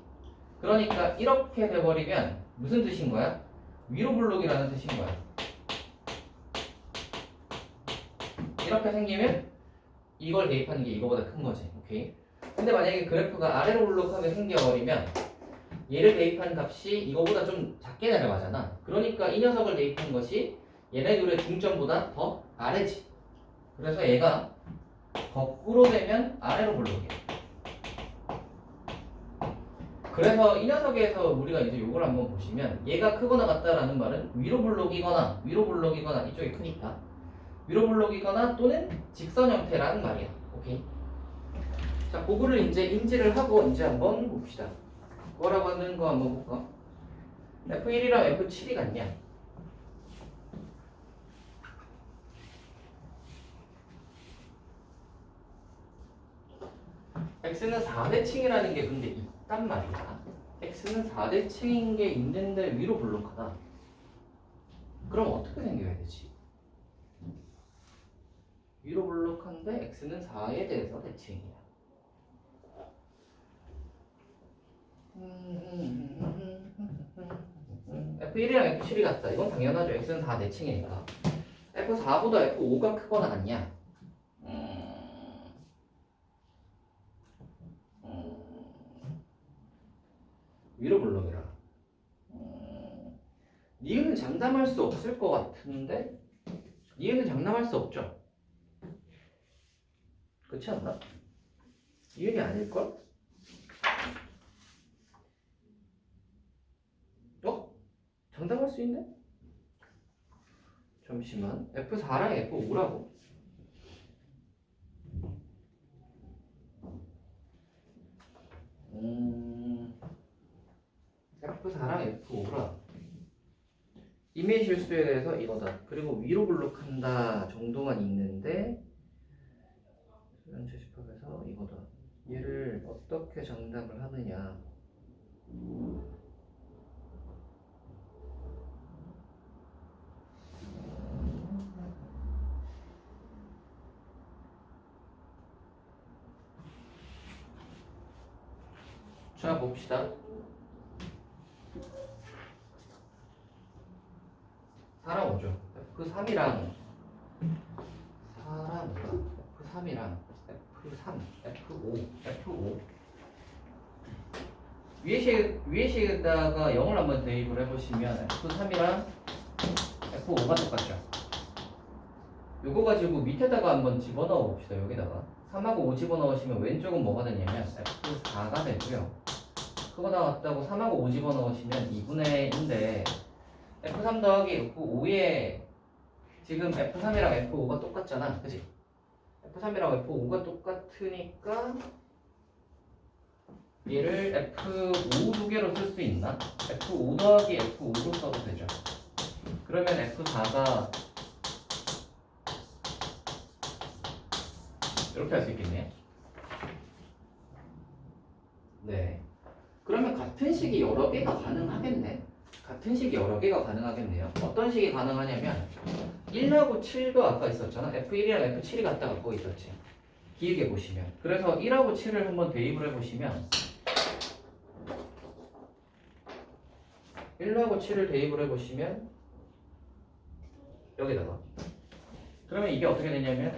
그러니까 이렇게 돼버리면 무슨 뜻인 거야? 위로 블록이라는 뜻인 거야. 이렇게 생기면 이걸 대입하는 게 이거보다 큰 거지. 오케이? 근데 만약에 그래프가 아래로 블록하게 생겨버리면 얘를 대입한 값이 이거보다 좀 작게 내려가잖아. 그러니까 이 녀석을 대입한 것이 얘네들의 중점보다 더 아래지. 그래서 얘가 거꾸로 되면 아래로 블록이야. 그래서 이 녀석에서 우리가 이제 요걸 한번 보시면 얘가 크거나 같다라는 말은 위로 블록이거나 이쪽이 크니까 위로 블록이거나 또는 직선 형태라는 말이야. 오케이. 자, 그거를 이제 인지를 하고 이제 한번 봅시다. 뭐라고 하는 거 한번 볼까? F1이랑 F7이 같냐? X는 4대칭이라는 게 근데 있단 말이야. X는 4대칭인 게 있는데 위로 블록하다. 그럼 어떻게 생겨야 되지? 위로 블록한데 X는 4에 대해서 대칭이야. F1이랑 F7이 같다. 이건 당연하죠. X는 4대칭이니까. F4보다 F5가 크거나 같냐? 위로 블록이라. 니은은 장담할 수 없을 것 같은데? 니은은 장담할 수 없죠? 그렇지 않나? 니은이 아닐걸? 장담할 수 있네? 잠시만. F4랑 F5라고? F4랑 F5라. 이미지 실수에 대해서 이거다. 그리고 위로 블록한다 정도만 있는데 수련체 집합에서 이거다. 얘를 어떻게 장담을 하느냐. 자, 봅시다. 사람 오죠. F3이랑 F3, F5 위에시에다가 0을 한번 대입을 해보시면 F3이랑 F5가 똑같죠. 요거 가지고 밑에다가 한번 집어넣어 봅시다. 여기다가 3하고 5 집어넣으시면 왼쪽은 뭐가 되냐면 F4가 되고요. 그거 나왔다고 3하고 5 집어넣으시면 2분의 1인데 F3 더하기 F5에 지금 F3이랑 F5가 똑같잖아. 그치? F3이랑 F5가 똑같으니까 얘를 F5 두 개로 쓸 수 있나? F5 더하기 F5로 써도 되죠. 그러면 F4가 이렇게 할 수 있겠네요. 네. 그러면 같은 식이 여러 개가 가능하겠네. 어떤 식이 가능하냐면 1하고 7도 아까 있었잖아. F1이랑 F7이 같다 갖고 있었지. 길게 보시면. 그래서 1하고 7을 한번 대입을 해보시면 1하고 7을 대입을 해보시면 여기다가 그러면 이게 어떻게 되냐면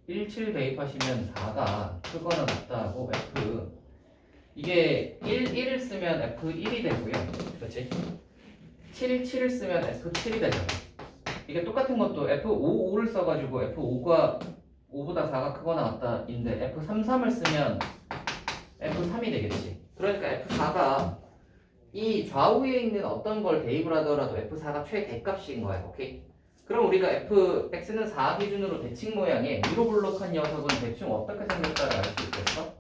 F1, 7 대입하시면 4가 크거나 같다 하고 F 이게 1을 쓰면 F1이 되고요. 그렇지? 7을 쓰면 F7이 되잖아. 이게 똑같은 것도 F5를 써가지고 F5가 5보다 4가 크거나 같다인데 F3을 쓰면 F3이 되겠지. 그러니까 F4가 이 좌우에 있는 어떤 걸 대입을 하더라도 F4가 최대값인 거야. 오케이? 그럼 우리가 X는 4 기준으로 대칭 모양의 위로 블록한 녀석은 대충 어떻게 생겼다를 알 수 있겠어?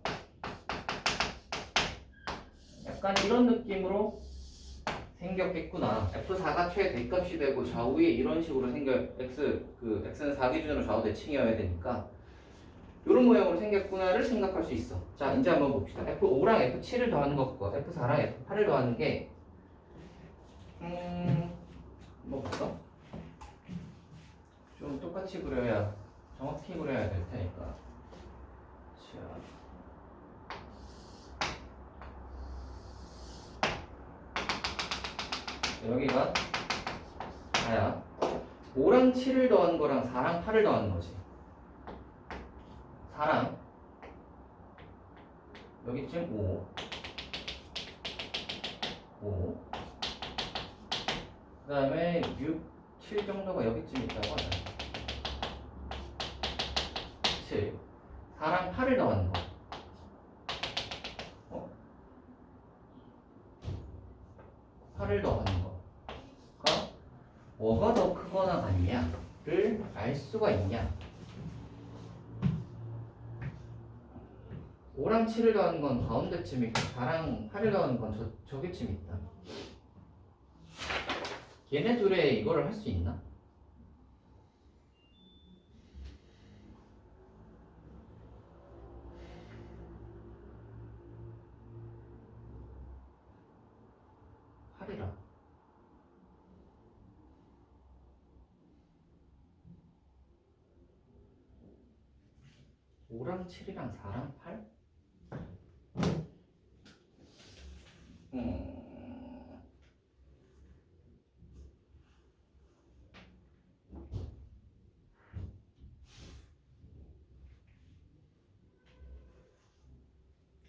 약간 이런 느낌으로 생겼겠구나. F4가 최대값이 되고 좌우에 이런 식으로 X는 4 기준으로 좌우 대칭이어야 되니까 이런 모양으로 생겼구나를 생각할 수 있어. 자, 이제 한번 봅시다. F5랑 F7을 더하는 것과 F4랑 F8을 더하는 게 뭐 볼까? 좀 똑같이 그려야 정확히 그려야 될 테니까. 자. 여기가 4야. 5랑 7을 더한 거랑 4랑 8을 더하는 거지. 4랑 여기쯤 5 그 다음에 6, 7 정도가 여기쯤 있다고 하자. 7 4랑 8을 더하는 거 8을 더하는 거가 뭐가 더 크거나 같냐를 알 수가 있냐. 5랑 7을 더하는 건 가운데쯤 있고 4랑 8을 더하는 건 저기쯤 있다. 얘네 둘에 이거를 할 수 있나? 오랑 7이랑 4랑 8?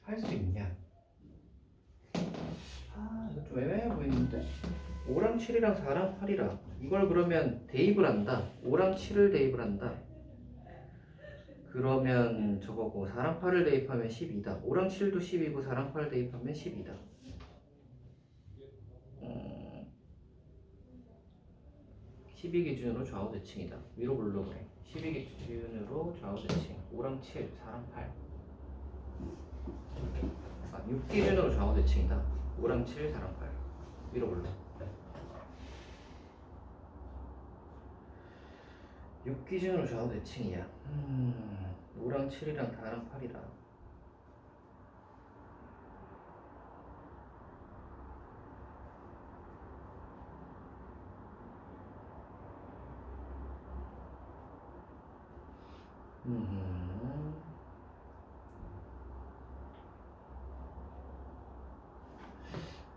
할 수 있냐? 이거 좀 애매해 보이는데? 5랑 7이랑 4랑 8이라 이걸 그러면 대입을 한다. 5랑 7을 대입을 한다. 그러면 저거고 4랑 8을 대입하면 12다. 5랑 7도 10이고 4랑 8 대입하면 10이다. 12 기준으로 좌우대칭이다. 위로 불러보래. 12 기준으로 좌우대칭. 5랑 7, 4랑 8. 6 기준으로 좌우대칭이다. 5랑 7, 4랑 8. 위로 불러. 6 기준으로 좌우대칭이야. 5랑 7이랑 4랑 8이라.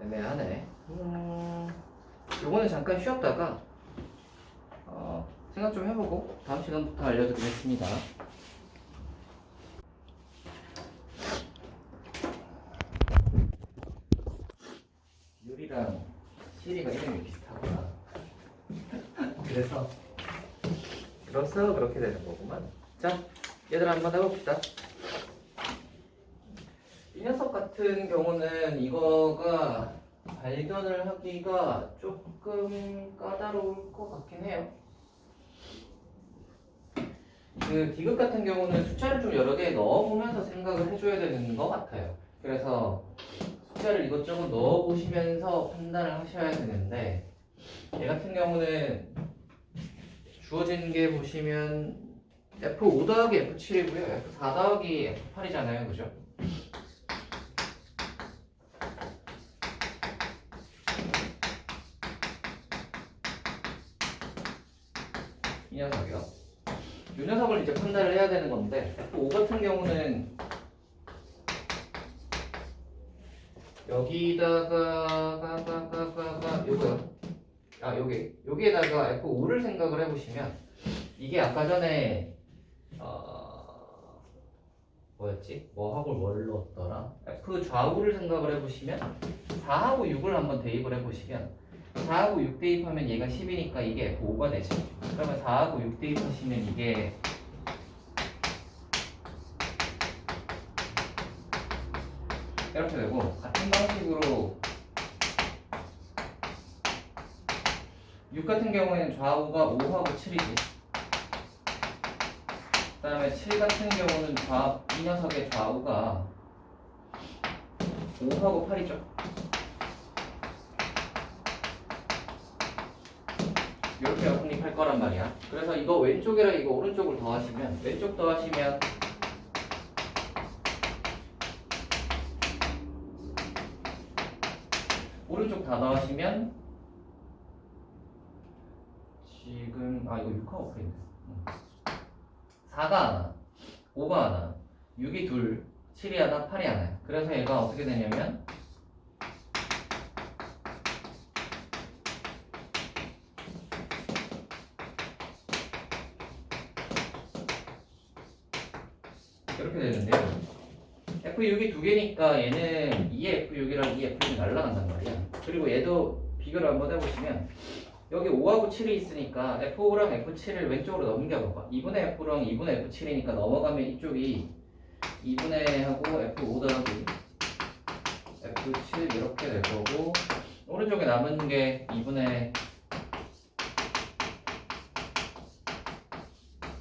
애매하네. 요거는 잠깐 쉬었다가 생각 좀 해보고 다음 시간부터 알려드리겠습니다. 유리랑 시리가 이름이 비슷하구나. 그래서 그렇게 되는 거구만. 자, 얘들 한번 해봅시다. 이 녀석 같은 경우는 이거가 발견을 하기가 조금 까다로울 것 같긴 해요. 그 디귿 같은 경우는 숫자를 좀 여러 개 넣어보면서 생각을 해줘야 되는 것 같아요. 그래서 숫자를 이것저것 넣어보시면서 판단을 하셔야 되는데 얘 같은 경우는 주어진 게 보시면 F5 더하기 F7이고요. F4 더하기 F8이잖아요. 그죠? 이 녀석이요. 이 녀석을 이제 판단을 해야 되는 건데 F5 같은 경우는 여기다가 요거요. 여기에다가 F5를 생각을 해보시면 이게 아까 전에 뭐였지? 뭐하고 뭘 넣었더라? F 좌우를 생각을 해보시면 4하고 6을 한번 대입을 해보시면 4하고 6 대입하면 얘가 10이니까 이게 F5가 되죠. 그러면 4하고 6 대입하시면 이게 이렇게 되고 같은 방식으로 6 같은 경우에는 좌우가 5하고 7이지. 그 다음에 7 같은 경우는 이 녀석의 좌우가 5하고 8이죠. 이렇게 확립할 거란 말이야. 그래서 이거 왼쪽이랑 이거 오른쪽을 더하시면 왼쪽 더하시면 오른쪽 다 더하시면 지금 이거 6하고 8인데 4가 하나 5가 하나 6이 둘 7이 하나 8이 하나. 그래서 얘가 어떻게 되냐면 이렇게 되는데요. F6이 두 개니까 얘는 2F6이랑 2F6이 날라간단 말이야. 그리고 얘도 비교를 한번 해보시면 여기 5하고 7이 있으니까 F5랑 F7을 왼쪽으로 넘겨봐봐. 2분의 F랑 2분의 F7이니까 넘어가면 이쪽이 2분의 하고 F5 더하기 F7 이렇게 될 거고, 오른쪽에 남은 게 2분의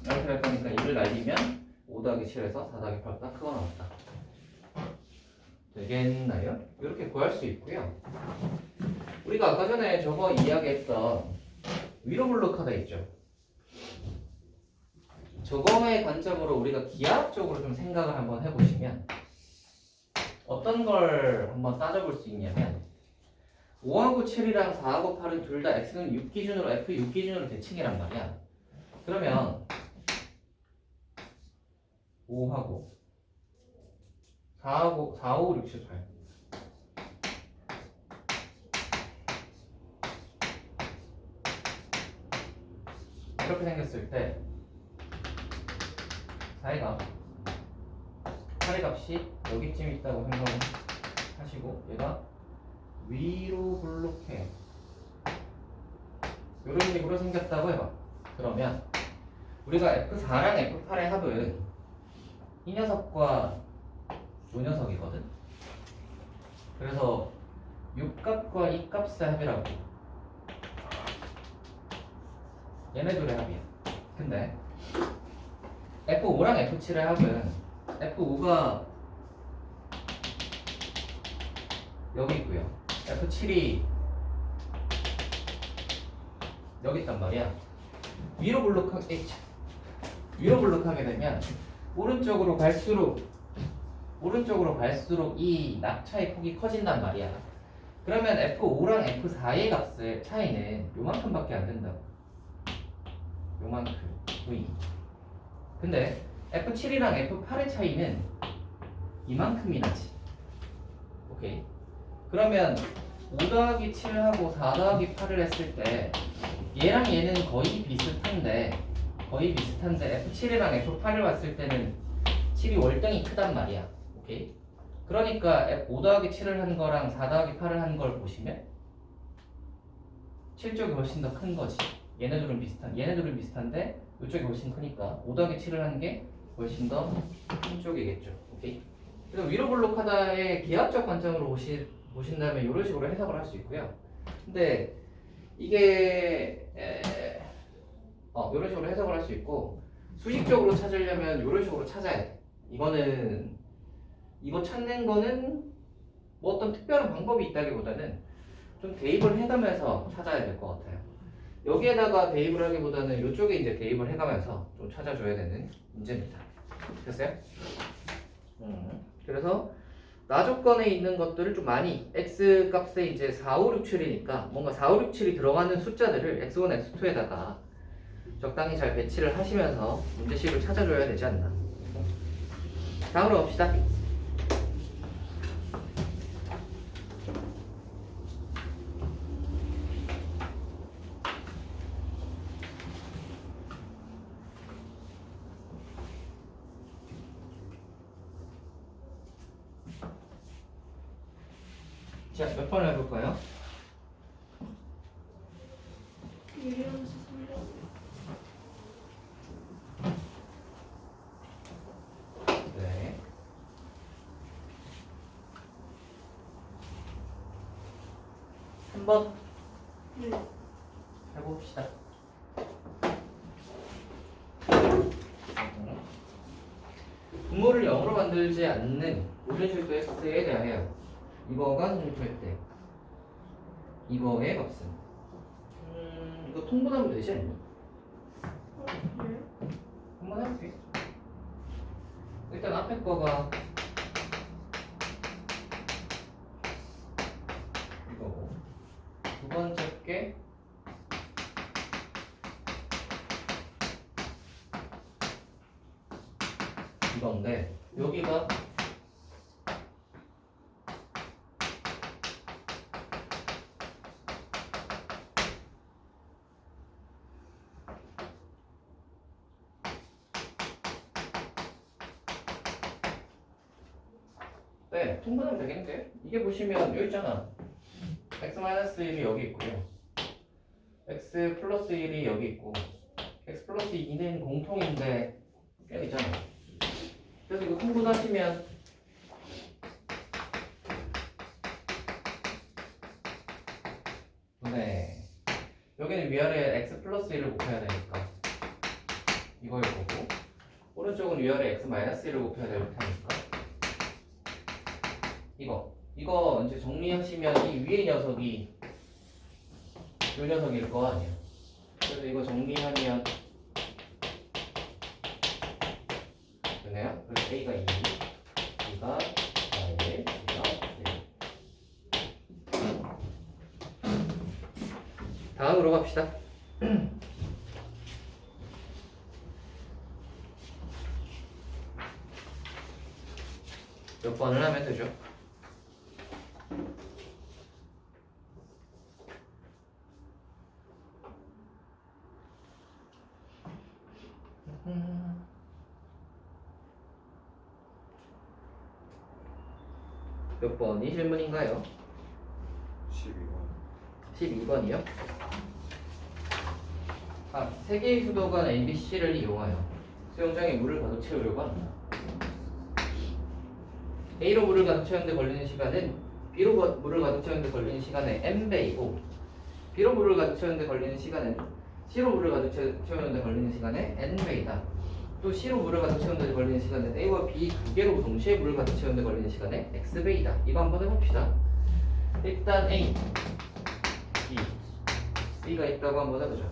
이렇게 될 거니까 2를 날리면 5 더하기 7에서 4 더하기 8 딱 그거 나왔다. 되겠나요? 이렇게 구할 수 있고요. 우리가 아까 전에 저거 이야기했던 위로 블록하다 있죠. 저거의 관점으로 우리가 기하학적으로 좀 생각을 한번 해보시면 어떤 걸 한번 따져볼 수 있냐면 5하고 7이랑 4하고 8은 둘 다 x는 6 기준으로 f 6 기준으로 대칭이란 말이야. 그러면 5하고 4하고 4, 5, 6, 7, 8 이렇게 생겼을 때 4의 값 8의 값이 여기쯤 있다고 생각을 하시고 얘가 위로 블록해 이런 식으로 생겼다고 해봐. 그러면 우리가 F4랑 F8의 합은 이 녀석과 이 녀석이거든. 그래서 6값과 이 값의 합이라고. 얘네들의 합이야. 근데 F5랑 F7의 합은 F5가 여기 있고요. F7이 여기 있단 말이야. 위로 블록하게 되면 오른쪽으로 갈수록 이 낙차의 폭이 커진단 말이야. 그러면 F5랑 F4의 값의 차이는 요만큼밖에 안 된다고. 요만큼 V. 근데 F7이랑 F8의 차이는 이만큼이 나지. 오케이. 그러면 5 더하기 7하고 4 더하기 8을 했을 때 얘랑 얘는 거의 비슷한데 F7이랑 F8을 봤을 때는 7이 월등히 크단 말이야. 오케이. 그러니까 F5 더하기 7을 한 거랑 4 더하기 8을 한 걸 보시면 7쪽이 훨씬 더 큰 거지. 얘네들은 비슷한데 이쪽이 훨씬 크니까 5 더하기 7을 한 게 훨씬 더 큰 쪽이겠죠. 오케이. 그래서 위로 블록하다의 기하학적 관점으로 보신다면 이런 식으로 해석을 할 수 있고요. 근데 이게 이런 식으로 해석을 할 수 있고, 수식적으로 찾으려면 이런 식으로 찾아야 돼. 이거 찾는 거는 뭐 어떤 특별한 방법이 있다기보다는 좀 대입을 해가면서 찾아야 될 것 같아요. 여기에다가 대입을 하기보다는 이쪽에 이제 대입을 해가면서 좀 찾아줘야 되는 문제입니다. 됐어요? 그래서 나 조건에 있는 것들을 좀 많이 x 값에 이제 4, 5, 6, 7이니까 뭔가 4, 5, 6, 7이 들어가는 숫자들을 x1, x2에다가 적당히 잘 배치를 하시면서 문제식을 찾아줘야 되지 않나. 다음으로 갑시다. 자, 몇 번을 해볼까요? 유리함수 3번. 네. 한번 네. 해봅시다. 분모를 0으로 만들지 않는 모든 실수 x에 대하여 이거가 성립할 때 이거의 값은 이거 통분하면 되지 않니? 네. 한번 해볼게. 일단 앞에 거가 이거고, 두 번째 게 이건데, 여기가 네, 통분하면 되겠는데? 이게 보시면 여기 있잖아. x-1이 여기 있고요. x 플러스 1이 여기 있고 x 플러스 2는 공통인데 여기 있잖아. 그래서 이거 통분하시면 네, 여기는 위아래 x 플러스 1을 곱해야 되니까 이걸 보고 오른쪽은 위아래 x 마이너스 1을 곱해야 될 테니까 이거 이제 정리하시면 이 위에 녀석이 요 녀석일 거 아니야. 그래서 이거 정리하면 되네요. 그래서 A가 2, B가 1, B가 1. 다음으로 갑시다. 몇 번을 하면 되죠? 몇 번이 질문인가요? 12번. 12번이요? 세 개의 수도관 A, B, C를 이용하여 수영장에 물을 가득 채우려고 합니다. A로 물을 가득 채우는데 걸리는 시간은 B로 물을 가득 채우는데 걸리는 시간의 n배이고 B로 물을 가득 채우는데 걸리는 시간은 C로 물을 가득 채우는데 걸리는 시간의 n배이다. 또 C로 물을 가득 채우는데 걸리는 시간은 A와 B 두 개로 동시에 물을 가득 채우는데 걸리는 시간의 x배이다. 이거 한번 해봅시다. 일단 A, B, C가 있다고 한번 해보자.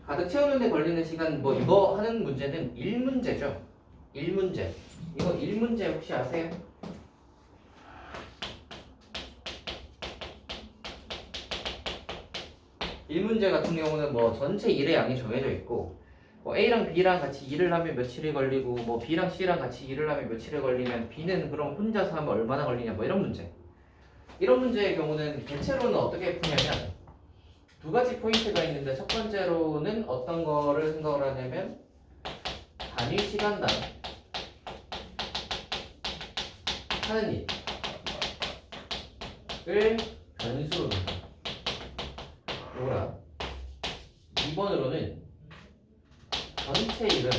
가득 채우는데 걸리는 시간 이거 하는 문제는 1문제죠. 1문제. 이거 1문제 혹시 아세요? 일 문제 같은 경우는 전체 일의 양이 정해져 있고 A랑 B랑 같이 일을 하면 며칠이 걸리고 B랑 C랑 같이 일을 하면 며칠이 걸리면 B는 그럼 혼자서 하면 얼마나 걸리냐 이런 문제. 이런 문제의 경우는 대체로는 어떻게 푸냐면 두 가지 포인트가 있는데 첫 번째로는 어떤 거를 생각을 하냐면 단위 시간당 하는 일을 변수로 둔다. 요거야. 2번으로는 전체 일은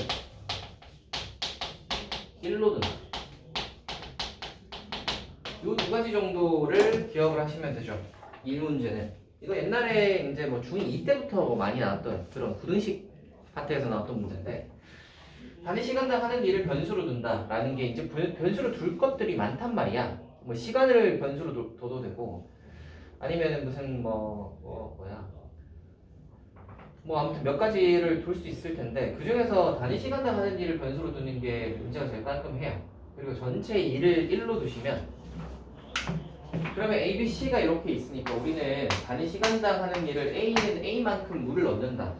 1로 둔다. 요 두 가지 정도를 기억을 하시면 되죠. 1문제는. 이거 옛날에 이제 중2 때부터 많이 나왔던 그런 구등식 파트에서 나왔던 문제인데 단위 시간당 하는 일을 변수로 둔다라는 게 이제 변수로 둘 것들이 많단 말이야. 시간을 변수로 둬도 되고 아니면은 무슨 아무튼 몇 가지를 둘 수 있을 텐데 그 중에서 단위 시간당 하는 일을 변수로 두는 게 문제가 제일 깔끔해요. 그리고 전체 일을 1로 두시면 그러면 A, B, C가 이렇게 있으니까 우리는 단위 시간당 하는 일을 A는 A만큼 물을 넣는다.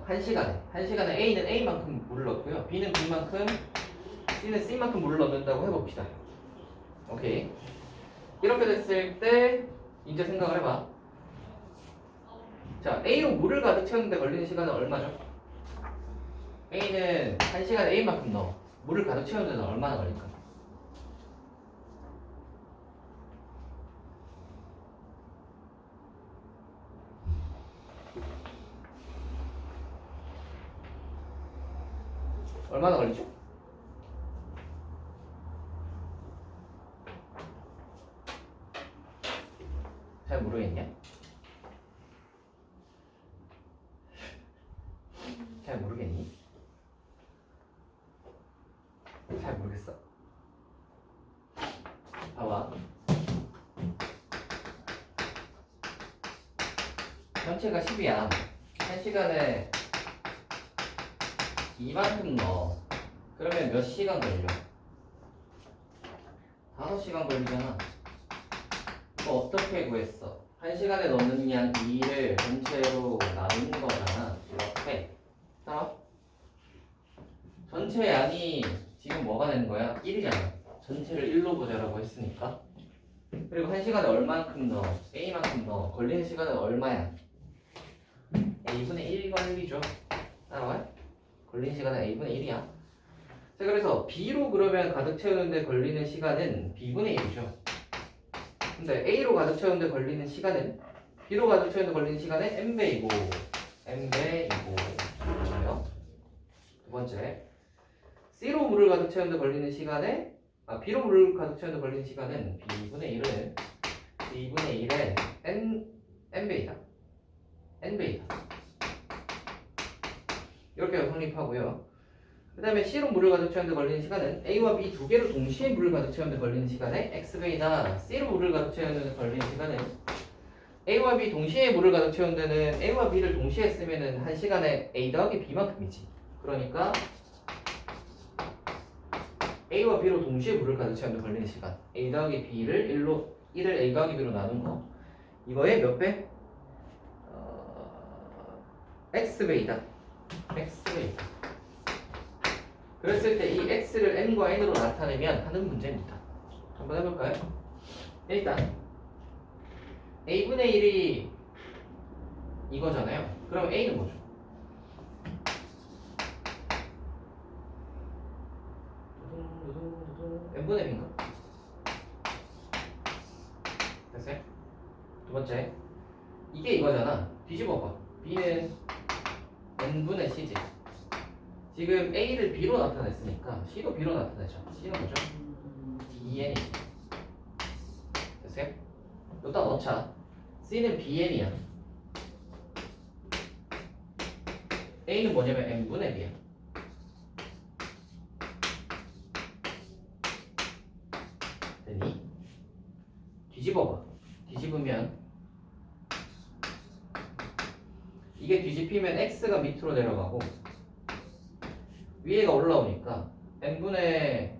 한 시간에 A는 A만큼 물을 넣고요. B는 B만큼, C는 C만큼 물을 넣는다고 해봅시다. 오케이. 이렇게 됐을 때 이제 생각을 해봐. 자, A로 물을 가득 채우는데 걸리는 시간은 얼마죠? A는 한 시간에 A만큼 넣어. 물을 가득 채우는 데는 얼마나 걸릴까? 얼마나 걸리죠? 잘 모르겠냐? 잘 모르겠니? 잘 모르겠어. 봐봐. 전체가 10이야. 한 시간에 이만큼 넣어. 그러면 몇 시간 걸려? 5시간 걸리잖아. 이거 어떻게 구했어? 한 시간에 넣는 양 2를 전체로 나눈 거잖아. 이렇게. 전체 양이 지금 뭐가 되는 거야? 1이잖아. 전체를 1로 보자라고 했으니까. 그리고 한 시간에 얼만큼 넣어? A만큼 넣어. 걸리는 시간은 얼마야? A분의 1 걸리죠. 따라와요? 걸리는 시간은 A분의 1이야. 자, 그래서 B로 그러면 가득 채우는데 걸리는 시간은 B분의 1이죠. 근데 A로 가득 채우는데 걸리는 시간은 B로 가득 채우는데 걸리는 시간은 n배이고 그래요. 두 번째, C로 물을 가득 채우는데 걸리는 시간에 B로 물을 가득 채우는데 걸리는 시간은 B분의 1은 B분의 1의 n배이다. 이렇게 성립하고요. 그 다음에 C로 물을 가득 채우는데 걸리는 시간은 A와 B 두 개로 동시에 물을 가득 채우는데 걸리는 시간에 X배이다. C로 물을 가득 채우는데 걸리는 시간은 A와 B 동시에 물을 가득 채우는 데는 A와 B를 동시에 쓰면은 한 시간에 A 더하기 B만큼이지. 그러니까 A와 B로 동시에 물을 가득 채우는데 걸리는 시간 A 더하기 B를 1을 A 더하기 B로 나눈 거 이거의 몇 배? X배이다. 그랬을 때 이 X를 N과 N으로 나타내면 하는 문제입니다. 한번 해볼까요? 일단 A분의 1이 이거잖아요. 그럼 A는 뭐죠? N분의 B인가? 됐어요? 두 번째, 이게 이거잖아. 뒤집어봐. B는 N분의 C지. 지금 A를 B로 나타냈으니까 C도 B로 나타내죠. C는 뭐죠? BN이지. 됐어요? 여기다 넣자. C는 BN이야. A는 뭐냐면 N분의 B야. 됐니? 뒤집어봐. 뒤집으면 이게 뒤집히면 X가 밑으로 내려가고 위에가 올라오니까 N분의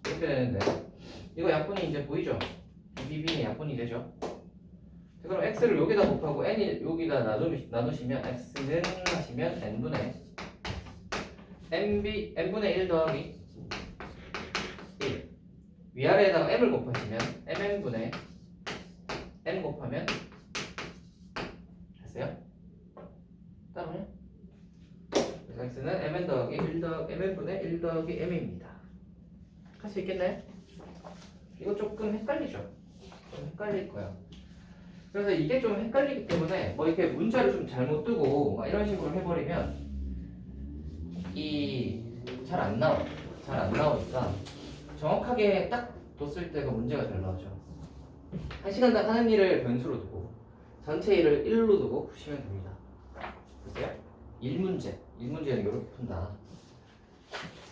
이렇게 되는데 이거 약분이 이제 보이죠? BB는 약분이 되죠? 자, 그럼 X를 여기다 곱하고 N이 여기다 나누시면 X는 하시면 N분의 N분의 1 더하기 1 위아래에다가 M을 곱하시면 MN분의 N 곱하면 됐어요? 다음에 그래서 X는 MN 더하기 1 더하기 MN분의 1 더하기 M입니다. 할 수 있겠나요? 이거 조금 헷갈리죠? 좀 헷갈릴 거야. 그래서 이게 좀 헷갈리기 때문에 뭐 이렇게 문자를 좀 잘못 뜨고 막 이런 식으로 해버리면 이 잘 안 나오니까 정확하게 딱 뒀을 때가 문제가 잘 나오죠. 1시간당 하는 일을 변수로 두고 전체 일을 1로 두고 푸시면 됩니다. 됐어요? 1문제는 이렇게 푼다.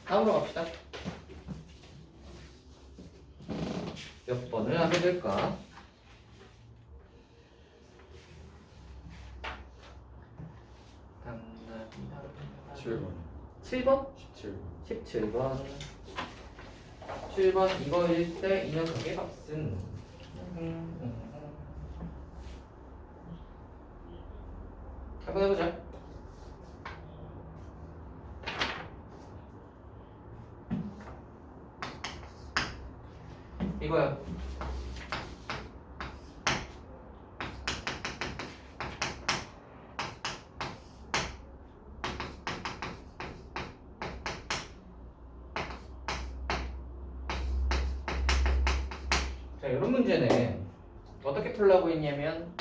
다음으로 갑시다. 몇 번을 하게 될까? 7번 7번? 17번 17번 7번 이거일 때 이 녀석의 값은 한번 해보자. 이거야. 자, 이런 문제는 어떻게 풀라고 했냐면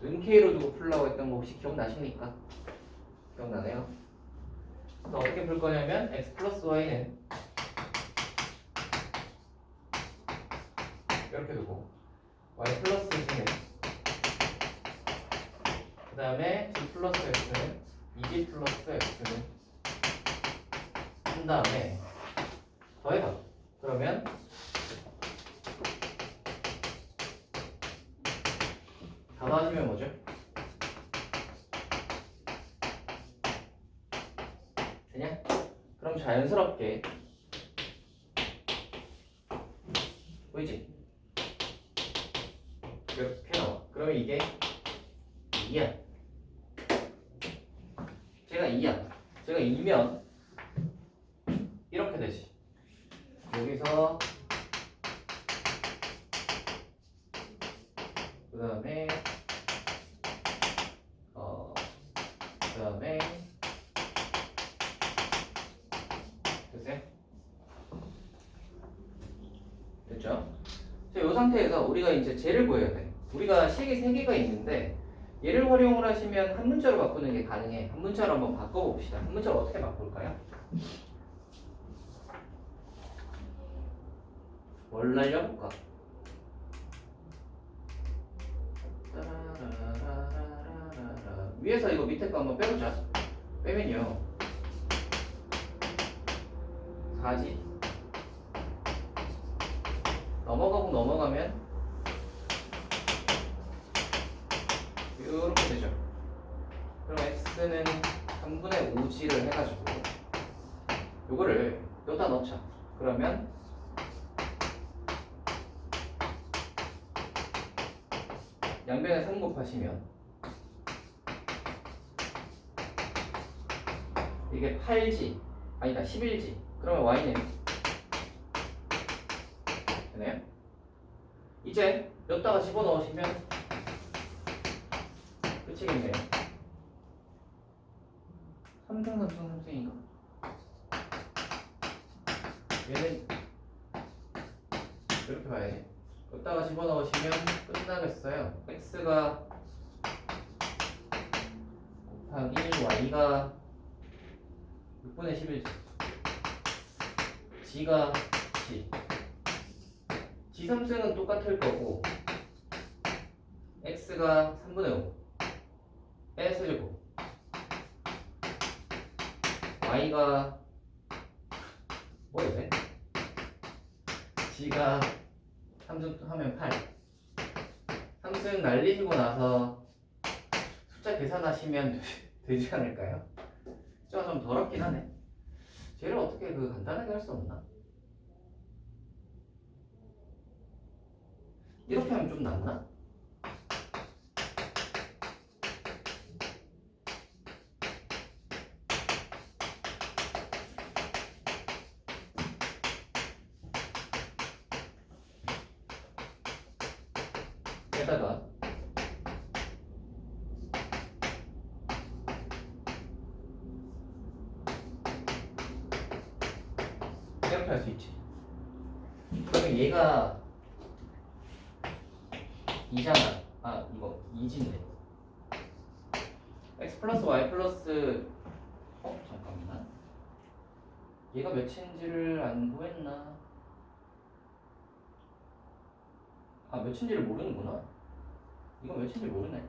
은K로 두고 풀라고 했던 거 혹시 기억나십니까? 기억나네요? 그래서 어떻게 풀 거냐면 x 플러스 y는 이렇게 두고 y 플러스 g는 그 다음에 g 플러스 x는 2g 플러스 x는 한 다음에 더해봐. 그러면 다 더하시면 뭐죠? 되냐? 그럼 자연스럽게 보이지? 이렇게 나와. 그러면 이게 2야. 제가 2야. 제가 2면 이렇게 되지. 여기서 그 다음에 됐어요? 이 상태에서 우리가 이제 쟤를 구해야 돼. 우리가 식이 3개가 있는데 얘를 활용을 하시면 한 문자로 바꾸는 게 가능해. 한 문자로 한번 바꿔봅시다. 한 문자로 어떻게 바꿀까요? 뭘 날려볼까? 위에서 이거 밑에 거 한번 빼보자. 빼면요 4지 넘어가면 이렇게 되죠. 그럼 x는 3분의 5g를 해가지고 요거를 여기다 넣자. 그러면 양변에 3 곱하시면 이게 8g 아니다 11g. 그러면 y는 되나요? 이제 여기다가 집어넣으시면 끝이겠네요. 3승인가? 얘는 이렇게 봐야지. 여기다가 집어넣으시면 끝나겠어요. x가 곱하기 y가 6분의 11g g가 g 3승은 똑같을 거고 x가 3분의 5 S제곱 y가 뭐였지? g가 3승 하면 8 3승 날리시고 나서 숫자 계산하시면 되지 않을까요? 숫자가 좀 더럽긴 하네. 쟤를 어떻게 간단하게 할 수 없나? 이렇게 하면 좀 낫나? 게다가 이렇게 할 수 있지. 그러면 얘가 2잖아. 아 이거 2진데 x 플러스 y 플러스 잠깐만 얘가 몇인지를 안 구했나? 아 몇인지를 모르는구나. 이거 몇인지 모르네.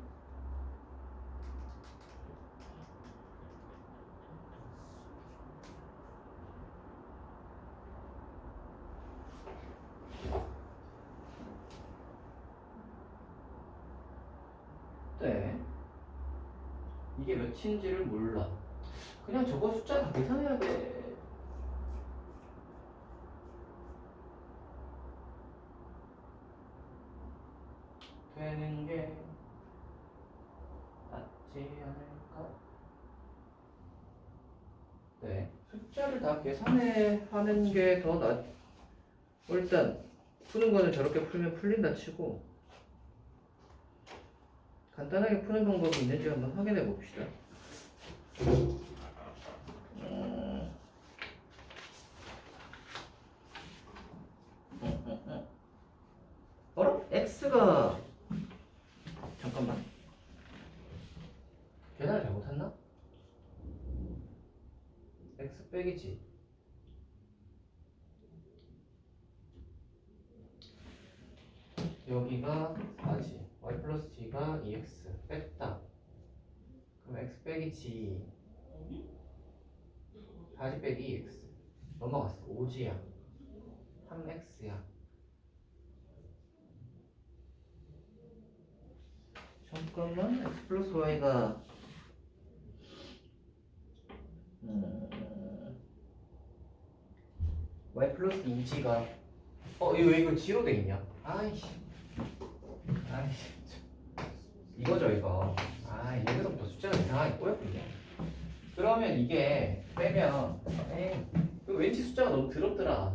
네. 이게 몇인지를 몰라. 그냥 저거 숫자 다 계산해야 돼. 되는 게 낫지 않을까? 네. 숫자를 다 계산해 하는 게 더 낫. 일단 푸는 거는 저렇게 풀면 풀린다 치고 간단하게 푸는 방법이 있는지 한번 확인해 봅시다. x가 잠깐만 계산을 잘못했나? x 빼기지. 여기가 4지. y 플러스 g가 2x 뺐다. 그럼 x 빼기 g 4g 빼기 2x 넘어갔어. 5g야 3x야. 잠깐만 x 플러스 y가 y 플러스 2g가 왜 이거 g로 돼 있냐? 아이씨 이거죠 이거. 여기서부터 숫자가 이상하게 꼬였군요. 그러면 이게 빼면 왠지 숫자가 너무 더럽더라.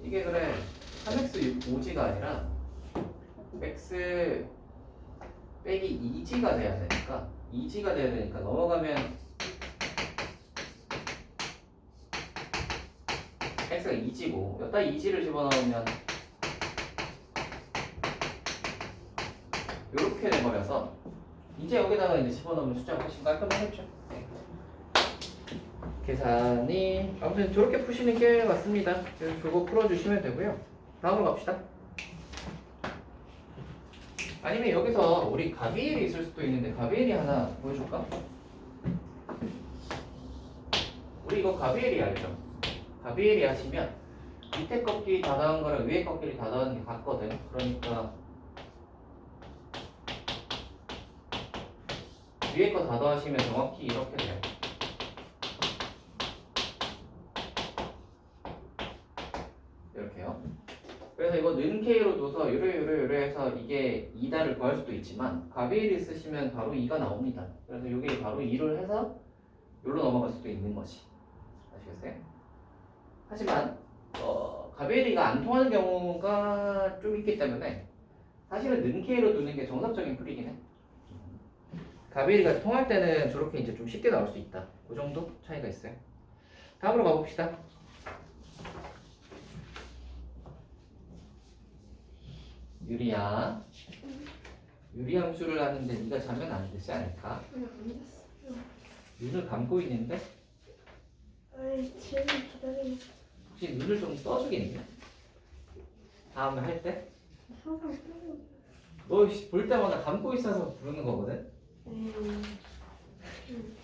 이게 그래 3x 5g가 아니라 x 빼기 2g가 돼야 되니까 2g가 돼야 되니까 넘어가면 x가 2g 2지고 여기다 2지를 집어넣으면 이렇게 돼버려서 이제 여기다가 이제 집어넣으면 숫자가 훨씬 깔끔하겠죠. 네. 계산이 아무튼 저렇게 푸시는 게 맞습니다. 그래서 저거 풀어주시면 되고요. 다음으로 갑시다. 아니면 여기서 우리 가비엘이 있을 수도 있는데 가비엘이 하나 보여줄까? 우리 이거 가비엘이 알죠? 가비엘이 하시면 밑에 꺾기 다 더한 거랑 위에 꺾기를 다 더하는 게 같거든. 그러니까 위에 거 다 더하시면 정확히 이렇게 돼요. 이렇게요. 그래서 이거 는 K로 둬서 요래 해서 이게 2다를 구할 수도 있지만 가비엘이 쓰시면 바로 2가 나옵니다. 그래서 이게 바로 2를 해서 여기로 넘어갈 수도 있는 것이. 아시겠어요? 하지만 가비엘이가 안 통하는 경우가 좀 있기 때문에 사실은 는 K로 두는 게 정석적인 풀이긴 해. 가비엘이가 통할 때는 저렇게 이제 좀 쉽게 나올 수 있다. 그 정도 차이가 있어요. 다음으로 가봅시다. 유리야. 유리 함수를 하는데 네가 자면 안 되지 않을까? 그냥 앉았어요. 눈을 감고 있는데 아이, 지금 기다리고 혹시 눈을 좀 떠주겠니? 다음에 할 때? 항상 뜨고. 너 볼 때마다 감고 있어서 부르는 거거든?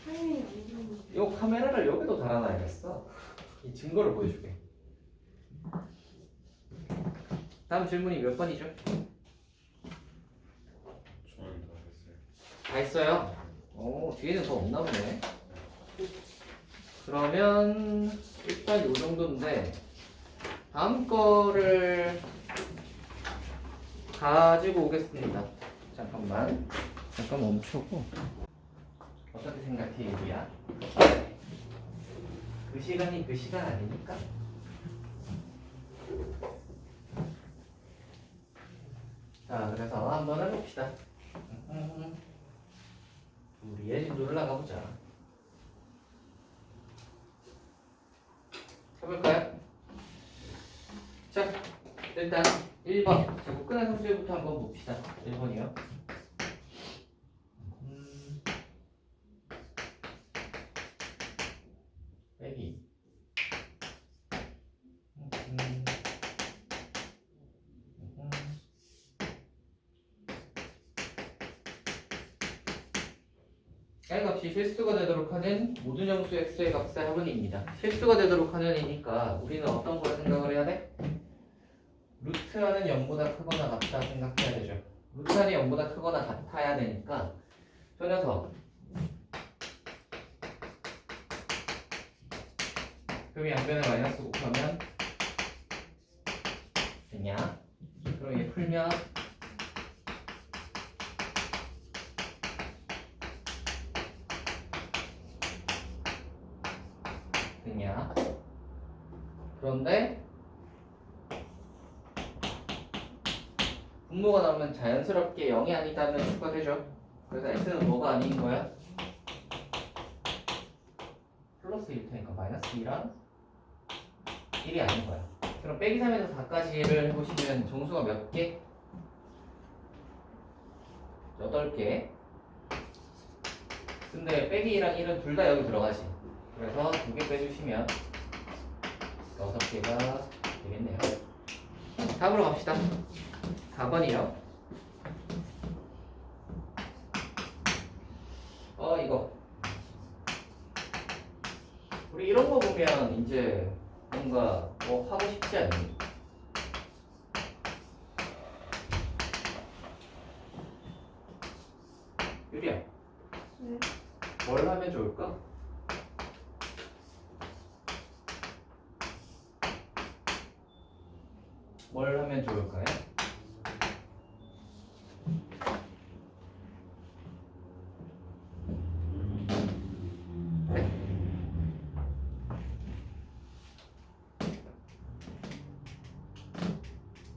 타이밍이 안 좋은 이 카메라를 여기도 달아놔야겠어. 이 증거를 보여주게. 다음 질문이 몇 번이죠? 저는 다 했어요. 다 했어요? 오, 뒤에는 더 없나 보네. 그러면 일단 요 정도인데 다음 거를 가지고 오겠습니다. 잠깐 멈추고. 어떻게 생각해, 유리야? 그 시간이 그 시간 아니니까? 자, 그래서 한번 해봅시다. 우리 예진도 올라가보자. 해볼까요? 자, 일단 1번. 자, 국근한 성질부터 한번 봅시다. 1번이요. 빼기. L값이 실수가 되도록 하는 모든 정수 x의 값의 합은입니다. 실수가 되도록 하는 이니까 우리는 어떤 걸 생각을 해야 돼? 루트하는 0보다 크거나 같다 생각해야 되죠. 루트하는 0보다 크거나 같아야 되니까 저 녀석 그럼 양변에 마이너스 곱하면 되냐? 그럼 얘 풀면 되냐? 그런데 분모가 나오면 자연스럽게 0이 아니다는 추가되죠. 그래서 x는 뭐가 아닌 거야? 플러스 1 테니까 마이너스 2랑 1이 아닌 거야. 그럼 빼기 3에서 4까지를 해보시면 정수가 몇 개? 8개. 근데 빼기 2랑 1은 둘 다 여기 들어가지. 그래서 2개 빼주시면 6개가 되겠네요. 다음으로 갑시다. 4번이요. 이거. 우리 이런 거 보면 이제 뭔가 뭐 하고 싶지 않니? 유리야, 네. 뭘 하면 좋을까? 뭘 하면 좋을까요?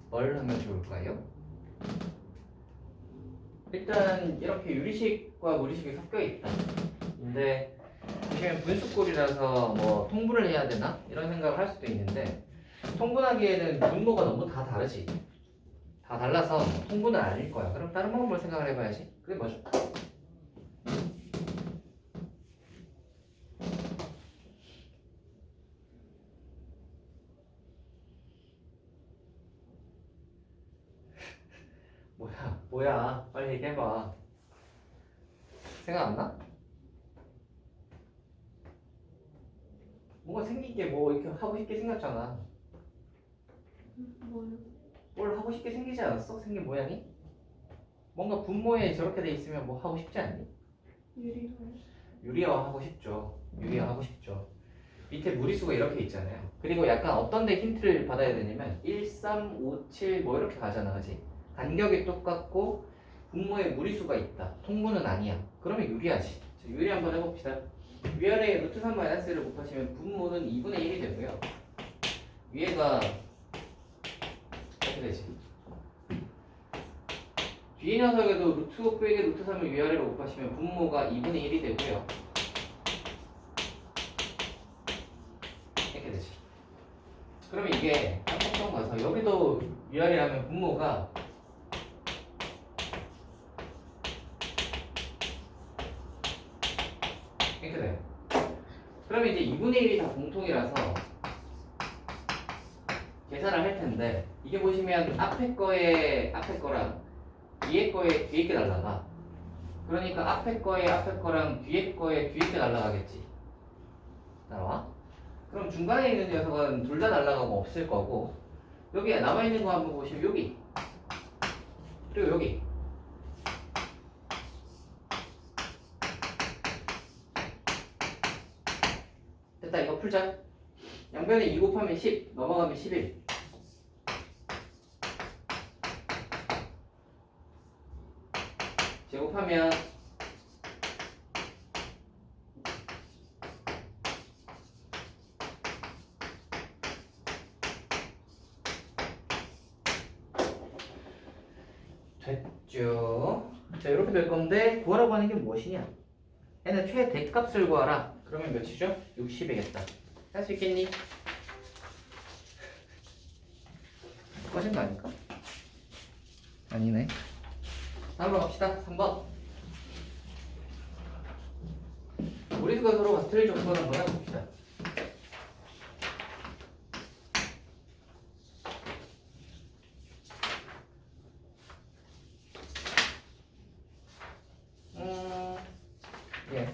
뭘 하면 좋을까요? 일단 이렇게 유리식과 무리식이 섞여 있다. 근데 보시면 분수꼴이라서 뭐 통분을 해야 되나? 이런 생각을 할 수도 있는데 통분하기에는 분모가 너무 다 다르지. 다 달라서 통분은 아닐 거야. 그럼 다른 방법을 생각을 해봐야지. 그게 뭐죠? 뭐야 빨리 얘기해봐. 생각 안 나? 뭔가 생긴 게 뭐 이렇게 하고 싶게 생겼잖아. 뭐요? 뭘 하고 싶게 생기지 않았어? 생긴 모양이? 뭔가 분모에 저렇게 돼 있으면 뭐 하고 싶지 않니? 유리가요? 유리화 하고 싶죠. 유리화 하고 싶죠. 밑에 무리수가 이렇게 있잖아요. 그리고 약간 어떤 데 힌트를 받아야 되냐면 1, 3, 5, 7 뭐 이렇게 가잖아. 그지? 간격이 똑같고 분모에 무리수가 있다. 통분은 아니야. 그러면 유리하지. 자, 유리 한번 해봅시다. 위아래에 루트 3 마이너스를 곱하시면 분모는 2분의 1이 되고요. 위에가 이렇게 되지. 뒤에 녀석에도 루트 5 빼기 루트 3을 위아래로 곱하시면 분모가 2분의 1이 되고요. 이렇게 되지. 그러면 이게 깜빡 가서 여기도 위아래라면 분모가 이렇게 돼요. 그러면 이제 2분의 1이 다 공통이라서 계산을 할 텐데 이게 보시면 앞에 거랑 뒤에 게 날라가. 그러니까 앞에 거랑 뒤에 게 날라가겠지. 나와? 그럼 중간에 있는 녀석은 둘 다 날라가고 없을 거고 여기 남아있는 거 한번 보시면 여기 그리고 여기 됐다. 이거 풀자. 양변에 2 곱하면 10 넘어가면 11 제곱하면 됐죠. 자 이렇게 될 건데 구하라고 하는 게 무엇이냐? 얘는 최대값을 구하라. 그러면 몇이죠? 60이겠다. 할 수 있겠니? 꺼진 거 아닐까? 아니네. 다음으로 갑시다. 3번. 무리수가 서로 같을 조건을 한번 해봅시다. 예.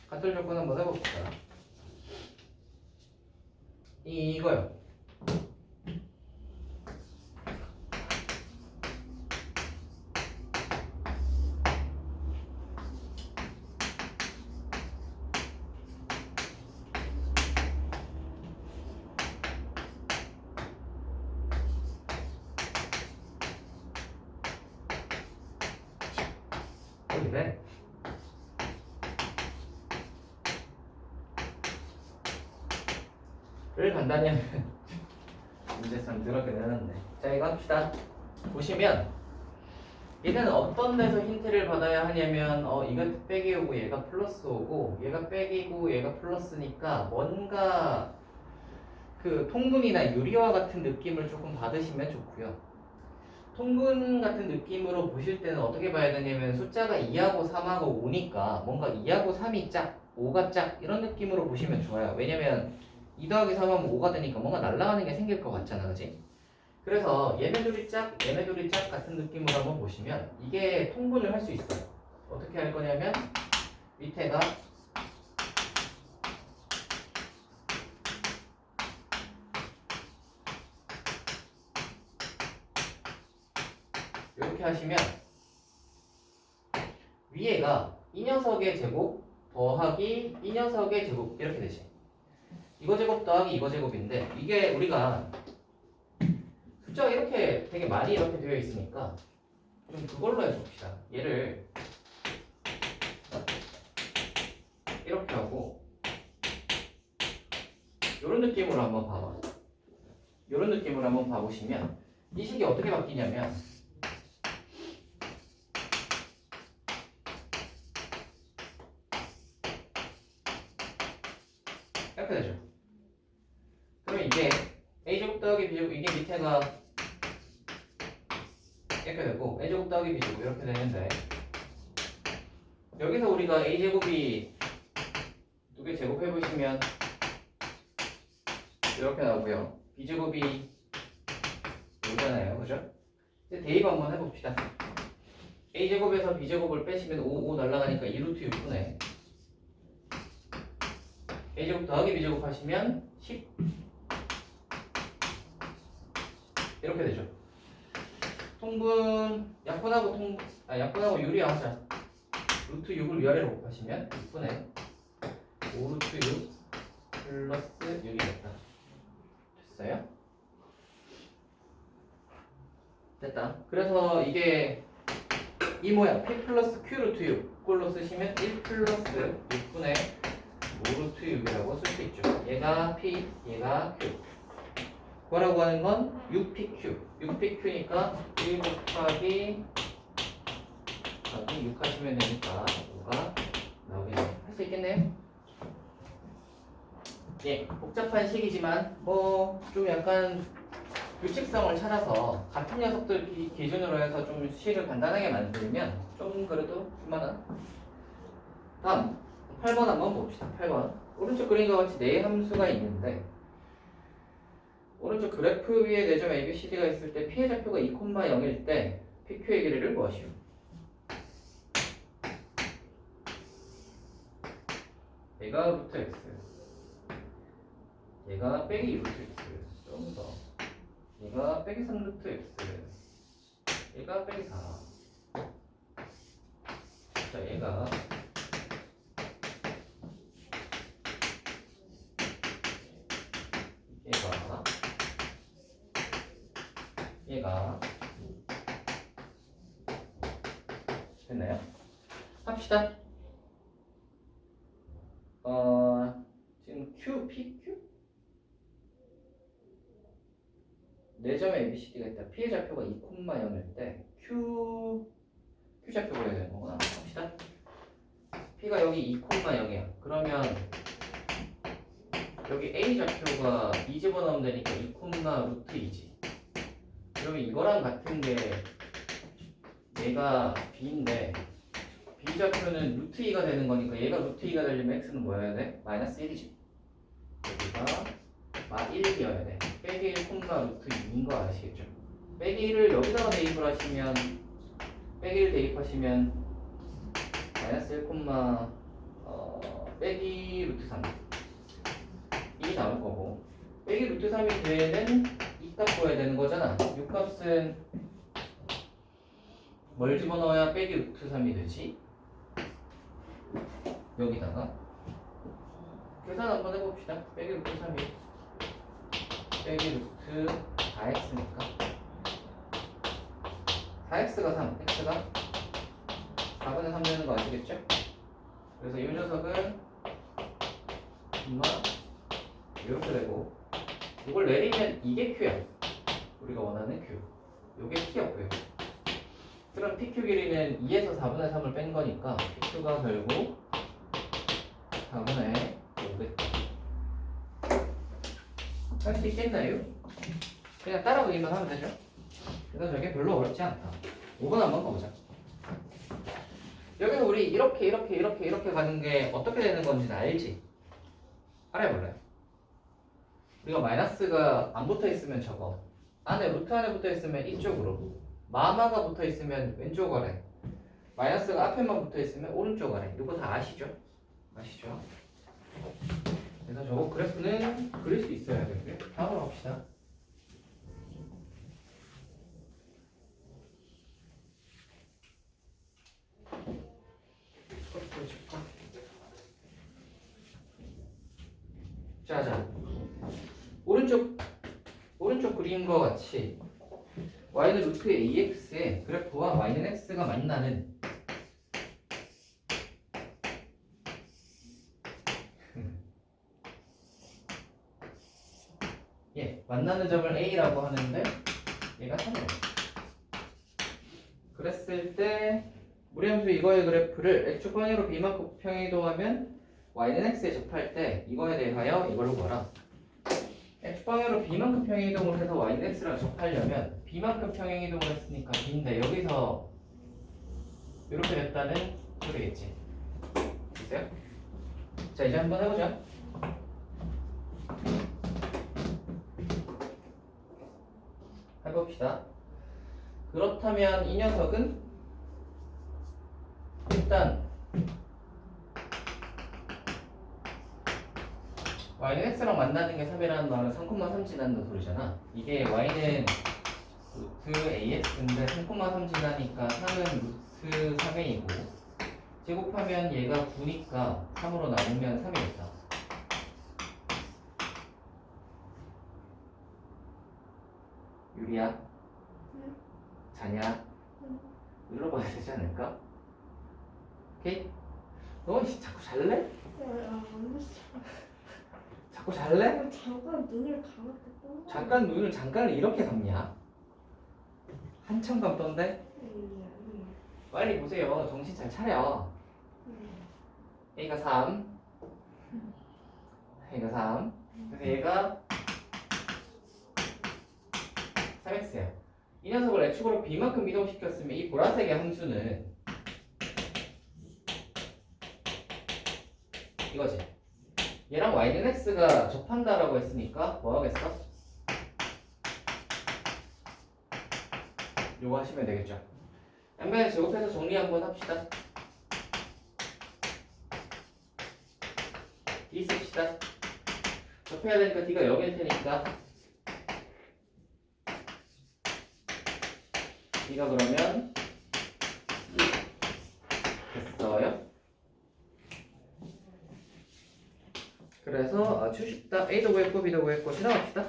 같을 조건 한번 해봅시다. 이거요. 이래. 를 간단히 하면 문제상 더럽게 내놨네. 자 이거 합시다. 보시면 얘는 어떤 데서 힌트를 받아야 하냐면 이거 빼기 오고 얘가 플러스 오고 얘가 빼기고 얘가 플러스니까 뭔가 그 통분이나 유리화 같은 느낌을 조금 받으시면 좋고요. 통분 같은 느낌으로 보실 때는 어떻게 봐야 되냐면 숫자가 2하고 3하고 5니까 뭔가 2하고 3이 짝, 5가 짝 이런 느낌으로 보시면 좋아요. 왜냐면 2 더하기 3하면 5가 되니까 뭔가 날아가는 게 생길 것 같잖아, 그지? 그래서 얘네들이 짝, 얘네들이 짝 같은 느낌으로 한번 보시면 이게 통분을 할 수 있어요. 어떻게 할 거냐면 밑에가 이렇게 하시면 위에가 이 녀석의 제곱 더하기 이 녀석의 제곱 이렇게 되지. 이거 제곱 더하기 이거 제곱인데 이게 우리가 숫자가 이렇게 되게 많이 이렇게 되어 있으니까 좀 그걸로 해봅시다. 얘를 이렇게 하고 이런 느낌으로 한번 봐봐. 이런 느낌으로 한번 봐보시면 이 식이 어떻게 바뀌냐면 이렇게 되죠. 그럼 이게 a제곱 더하기 b제곱 이게 밑에가 이렇게 되고 a제곱 더하기 b제곱 이렇게 되는데 여기서 우리가 a제곱이 두 개 제곱해 보시면 이렇게 나오고요. b제곱이 오잖아요. 그죠? 이제 대입 한번 해봅시다. a제곱에서 b제곱을 빼시면 5 날라가니까 2루트 6분의 a제곱 더하기 b제곱 하시면 10 이렇게 되죠. 통분 약분하고 유리하자. 루트 6을 위아래로 곱하시면 6분의 5루트 6 플러스 6이 됐다. 됐어요? 됐다. 그래서 이게 이 모양 p 플러스 q 루트 6 꼴로 쓰시면 1 플러스 6분의 5루트 6이라고 쓸 수 있죠. 얘가 p, 얘가 q. 뭐라고 하는 건 6pq. 6pq니까 1 곱하기 6 하시면 되니까 5가 나오겠네요. 할 수 있겠네요? 예, 복잡한 식이지만 뭐 좀 약간 규칙성을 찾아서 같은 녀석들 기준으로 해서 좀 식을 간단하게 만들면 좀 그래도 쓸만한. 다음 8번 한번 봅시다. 8번 오른쪽 그림과 같이 네 함수가 있는데 오른쪽 그래프 위에 네 점 ABCD가 있을 때 P의 좌표가 2,0일 때 PQ의 길이를 구하시오. 얘가 루트 X 얘가 빼기 루트 X 좀 더 얘가 빼기 3루트 X 얘가 빼기 4 자 얘가 얘가 됐나요? 합시다. 지금 Q, PQ? 4점의 ABCD가 있다. P의 좌표가 2,0일 때 Q 좌표가 해야 되는 거구나. 합시다. P가 여기 2,0이야. 그러면 여기 A 좌표가 2 집어넣으면 되니까 2, 루트 2지. 그러면 이거랑 같은 게 얘가 B인데 B 좌표는 루트 2가 되는 거니까 얘가 루트 2가 되려면 X는 뭐여야 돼? 마이너스 1이지. 여기가 마1이어야 돼. 빼기 1, 루트 2인 거 아시겠죠? 빼기 1을 여기다가 대입을 하시면 빼기 1 대입하시면 마이너스 1, 빼기 루트 3 이 나올 거고 빼기 루트 3이 되는 이 값 구해야 되는 거잖아. 이 값은 뭘 집어넣어야 빼기 루트 3이 되지? 여기다가 계산 한번 해봅시다. 빼기 루트 3이 빼기 루트 4x니까 4x가 3, x가 4분의 3 되는 거 아시겠죠? 그래서 이 녀석은 이렇게 되고 이걸 내리면 이게 q야. 우리가 원하는 q. 이게 t였고요. 그럼 PQ 길이는 2에서 4분의 3을 뺀 거니까 PQ가 결국 4분의 5겠다. 할 수 있겠나요? 그냥 따라 그리면 하면 되죠. 그래서 저게 별로 어렵지 않다. 5번 한번 가보자. 여기서 우리 이렇게 가는 게 어떻게 되는 건지는 알지? 알아볼래? 우리가 마이너스가 안 붙어 있으면 저거 안에 루트 안에 붙어 있으면 이쪽으로 마마가 붙어 있으면 왼쪽 아래 마이너스가 앞에만 붙어 있으면 오른쪽 아래 이거 다 아시죠? 아시죠? 그래서 저거 그래프는 그릴 수 있어야 되고요. 다음으로 갑시다. 자 오른쪽 그림과 같이 y는 루트 ax에 그래프와 y는 x가 만나는 만나는 점을 a라고 하는데 얘가 3이에요. 그랬을 때 무리함수 이거의 그래프를 x축 번외로 b만큼 평행이동하면 y는 x에 접할 때 이거에 대하여 이걸로 구하라. x방향으로 b만큼 평행이동을 해서 y는 x랑 접하려면 b만큼 평행이동을 했으니까 b인데 여기서 이렇게 됐다는 소리겠지. 됐어요? 자 이제 한번 해보자. 해봅시다. 그렇다면 이 녀석은 일단 y는 x랑 만나는 게 3이라는 말은 3,3 지난다는 소리잖아. 이게 y는 루트 ax인데 3,3 지나니까 3은 루트 3a이고 제곱하면 얘가 9니까 3으로 나누면 3이겠다. 유리야? 네. 자냐? 응. 눌러봐야 되지 않을까? 오케이? 너 자꾸 잘래? 안 됐어. 자꾸 잘래? 잠깐 눈을 감았겠다. 잠깐 이렇게 감냐? 한참 감던데? 빨리 보세요. 정신 잘 차려. A가 3 A가 3 그래서 얘가 3x야. 이 녀석을 x축으로 b만큼 이동시켰으면 이 보라색의 함수는 이거지. 얘랑 y는 x가 접한다라고 했으니까 뭐 하겠어? 요거 하시면 되겠죠. 양변을 제곱해서 정리 한번 합시다. D 씁시다. 접해야 되니까 D가 여기일 테니까 D가 그러면 됐어요. 그래서 추식다 A도 구했고 B도 구했고 지나갑시다.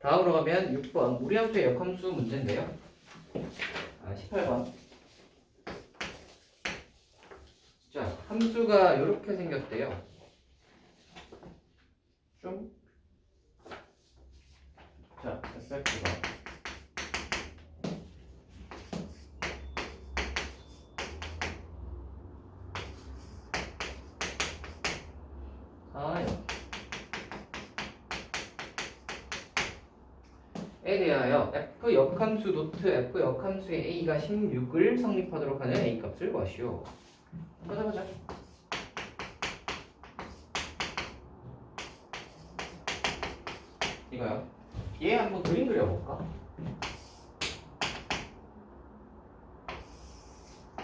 다음으로 가면 6번 무리함수의 역함수 문제인데요. 18번. 자, 함수가 이렇게 생겼대요. 좀. 자, fx가 에 대하여 f 역함수 노트 f 역함수의 a가 16을 성립하도록 하는 a 값을 구하시오. 한번 해보자. 이거요. 얘 한번 그림 그려볼까?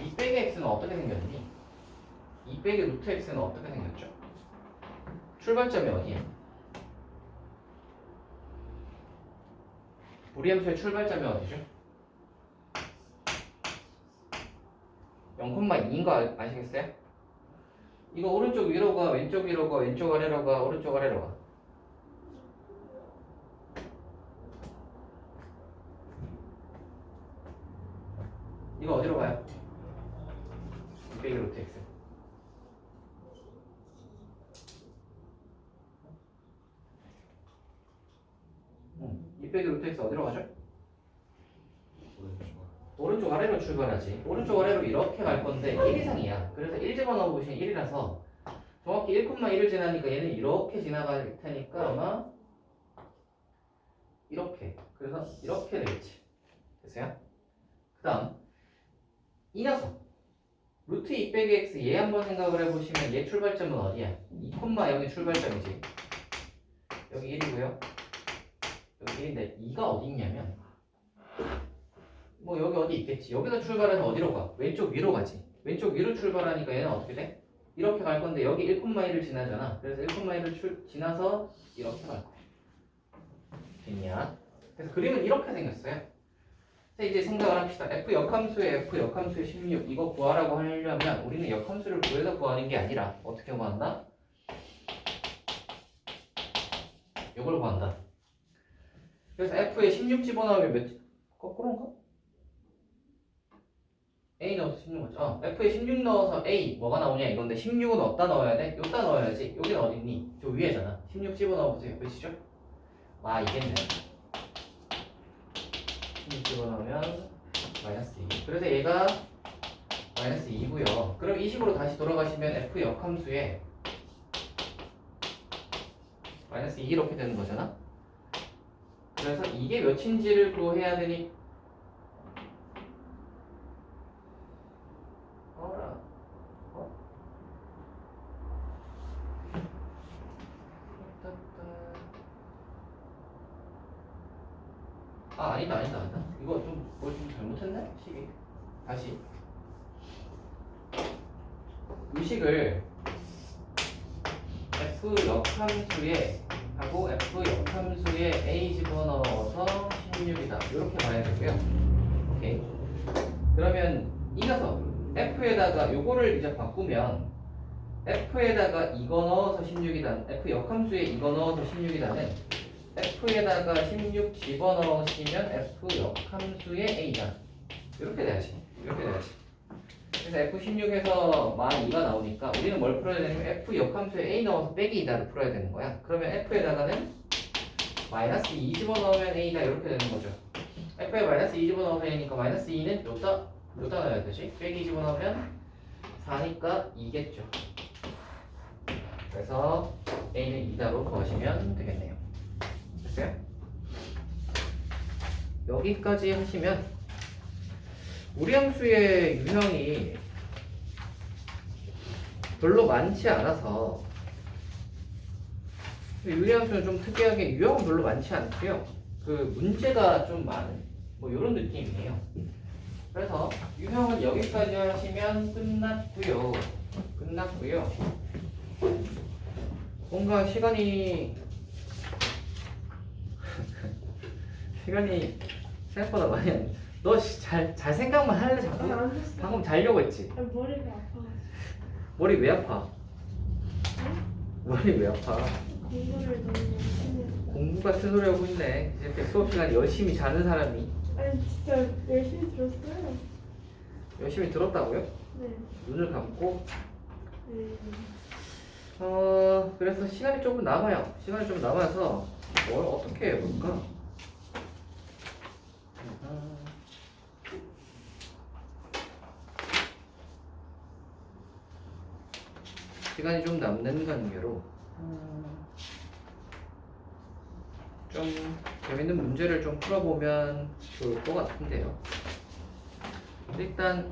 2 빼기 x는 어떻게 생겼니? 2 빼기 루트 x는 어떻게 생겼죠? 출발점이 어디야? 무리함수의 출발점이 어디죠? 0,2인 거 아시겠어요? 이거 오른쪽 위로 가, 왼쪽 위로 가, 왼쪽 아래로 가, 오른쪽 아래로 가. 이거 어디로 가요? 2 빼기 루트 x. 2 빼기 루트 x 어디로 가죠? 오른쪽 아래로 출발하지. 오른쪽 아래로 이렇게 갈 건데 1 이상이야. 그래서 1 집어넣어 보시면 1이라서 정확히 1,1을 지나니까 얘는 이렇게 지나갈 테니까 아마 이렇게. 그래서 이렇게 되겠지. 됐어요? 그 다음 이 녀석 루트 2 빼기 x 얘 한번 생각을 해보시면 얘 출발점은 어디야? 2,0이 출발점이지. 여기 1이고요. 여기 1인데 2가 어디 있냐면 뭐 여기 어디 있겠지. 여기서 출발해서 어디로 가? 왼쪽 위로 가지. 왼쪽 위로 출발하니까 얘는 어떻게 돼? 이렇게 갈 건데 여기 1,1을 지나잖아. 그래서 1,1을 지나서 이렇게 갈 거야. 됐냐? 그래서 그림은 이렇게 생겼어요. 자 이제 생각을 합시다. f 역함수의 16 이거 구하라고 하려면 우리는 역함수를 구해서 구하는 게 아니라 어떻게 구한다? 이걸 구한다. 그래서 f에 16 집어넣으면 몇? 거꾸로인가? A 넣어서 16 맞죠? f에 16 넣어서 A 뭐가 나오냐 이건데 16은 어디다 넣어야 돼? 여기다 넣어야지. 여기는 어딨니? 저 위에잖아. 16 집어넣어보세요. 몇이죠? 와 이겠네. 16 집어넣으면 마이너스 2. 그래서 얘가 마이너스 2고요. 그럼 이 식으로 다시 돌아가시면 f 역함수에 마이너스 2 이렇게 되는 거잖아. 그래서 이게 몇인지를 구해야 되니 어라 아니다 이거 좀 뭘 좀 잘못했네 식이. 다시 의식을 f 역함수에 하고 f 역함수에 a 집어넣어서 16이다 이렇게 봐야 되고요. 오케이. 그러면 이어서 f에다가 요거를 이제 바꾸면 f에다가 이거 넣어서 16이다. f 역함수에 이거 넣어서 16이다는 f에다가 16 집어넣으시면 f 역함수의 a다. 이렇게 돼야지. 그래서 f16에서 만 2가 나오니까 우리는 뭘 풀어야 되냐면 f 역함수에 a 넣어서 빼기 2다를 풀어야 되는 거야. 그러면 f에다가는 마이너스 2 집어넣으면 a다 이렇게 되는 거죠. f에 마이너스 2 집어넣으면 a니까 마이너스 2는 요따 넣어야 되지. 빼기 2 집어넣으면 4니까 2겠죠. 그래서 a는 2다로 구하시면 되겠네요. 됐어요? 여기까지 하시면 우리 함수의 유형이 별로 많지 않아서 우리 함수는 좀 특이하게 유형은 별로 많지 않고요. 그 문제가 좀 많은 뭐 이런 느낌이에요. 그래서 유형은 여기까지 하시면 끝났고요. 뭔가 시간이 생각보다 많이 안 돼. 너 잘 생각만 할래 자꾸? 안 됐어. 방금 자려고 했지? 아니, 머리가 아파가지고. 머리 왜 아파? 머리 왜 아파? 공부를 너무 열심히 했어. 공부 같은 소리 하고 있네. 이렇게 수업 시간에 열심히 자는 사람이. 아니, 진짜 열심히 들었어요. 열심히 들었다고요? 네. 눈을 감고. 네. 그래서 시간이 조금 남아요. 시간이 좀 남아서 뭘 어떻게 해볼까? 시간이 좀 남는 관계로 좀 재밌는 문제를 좀 풀어보면 좋을 것 같은데요. 일단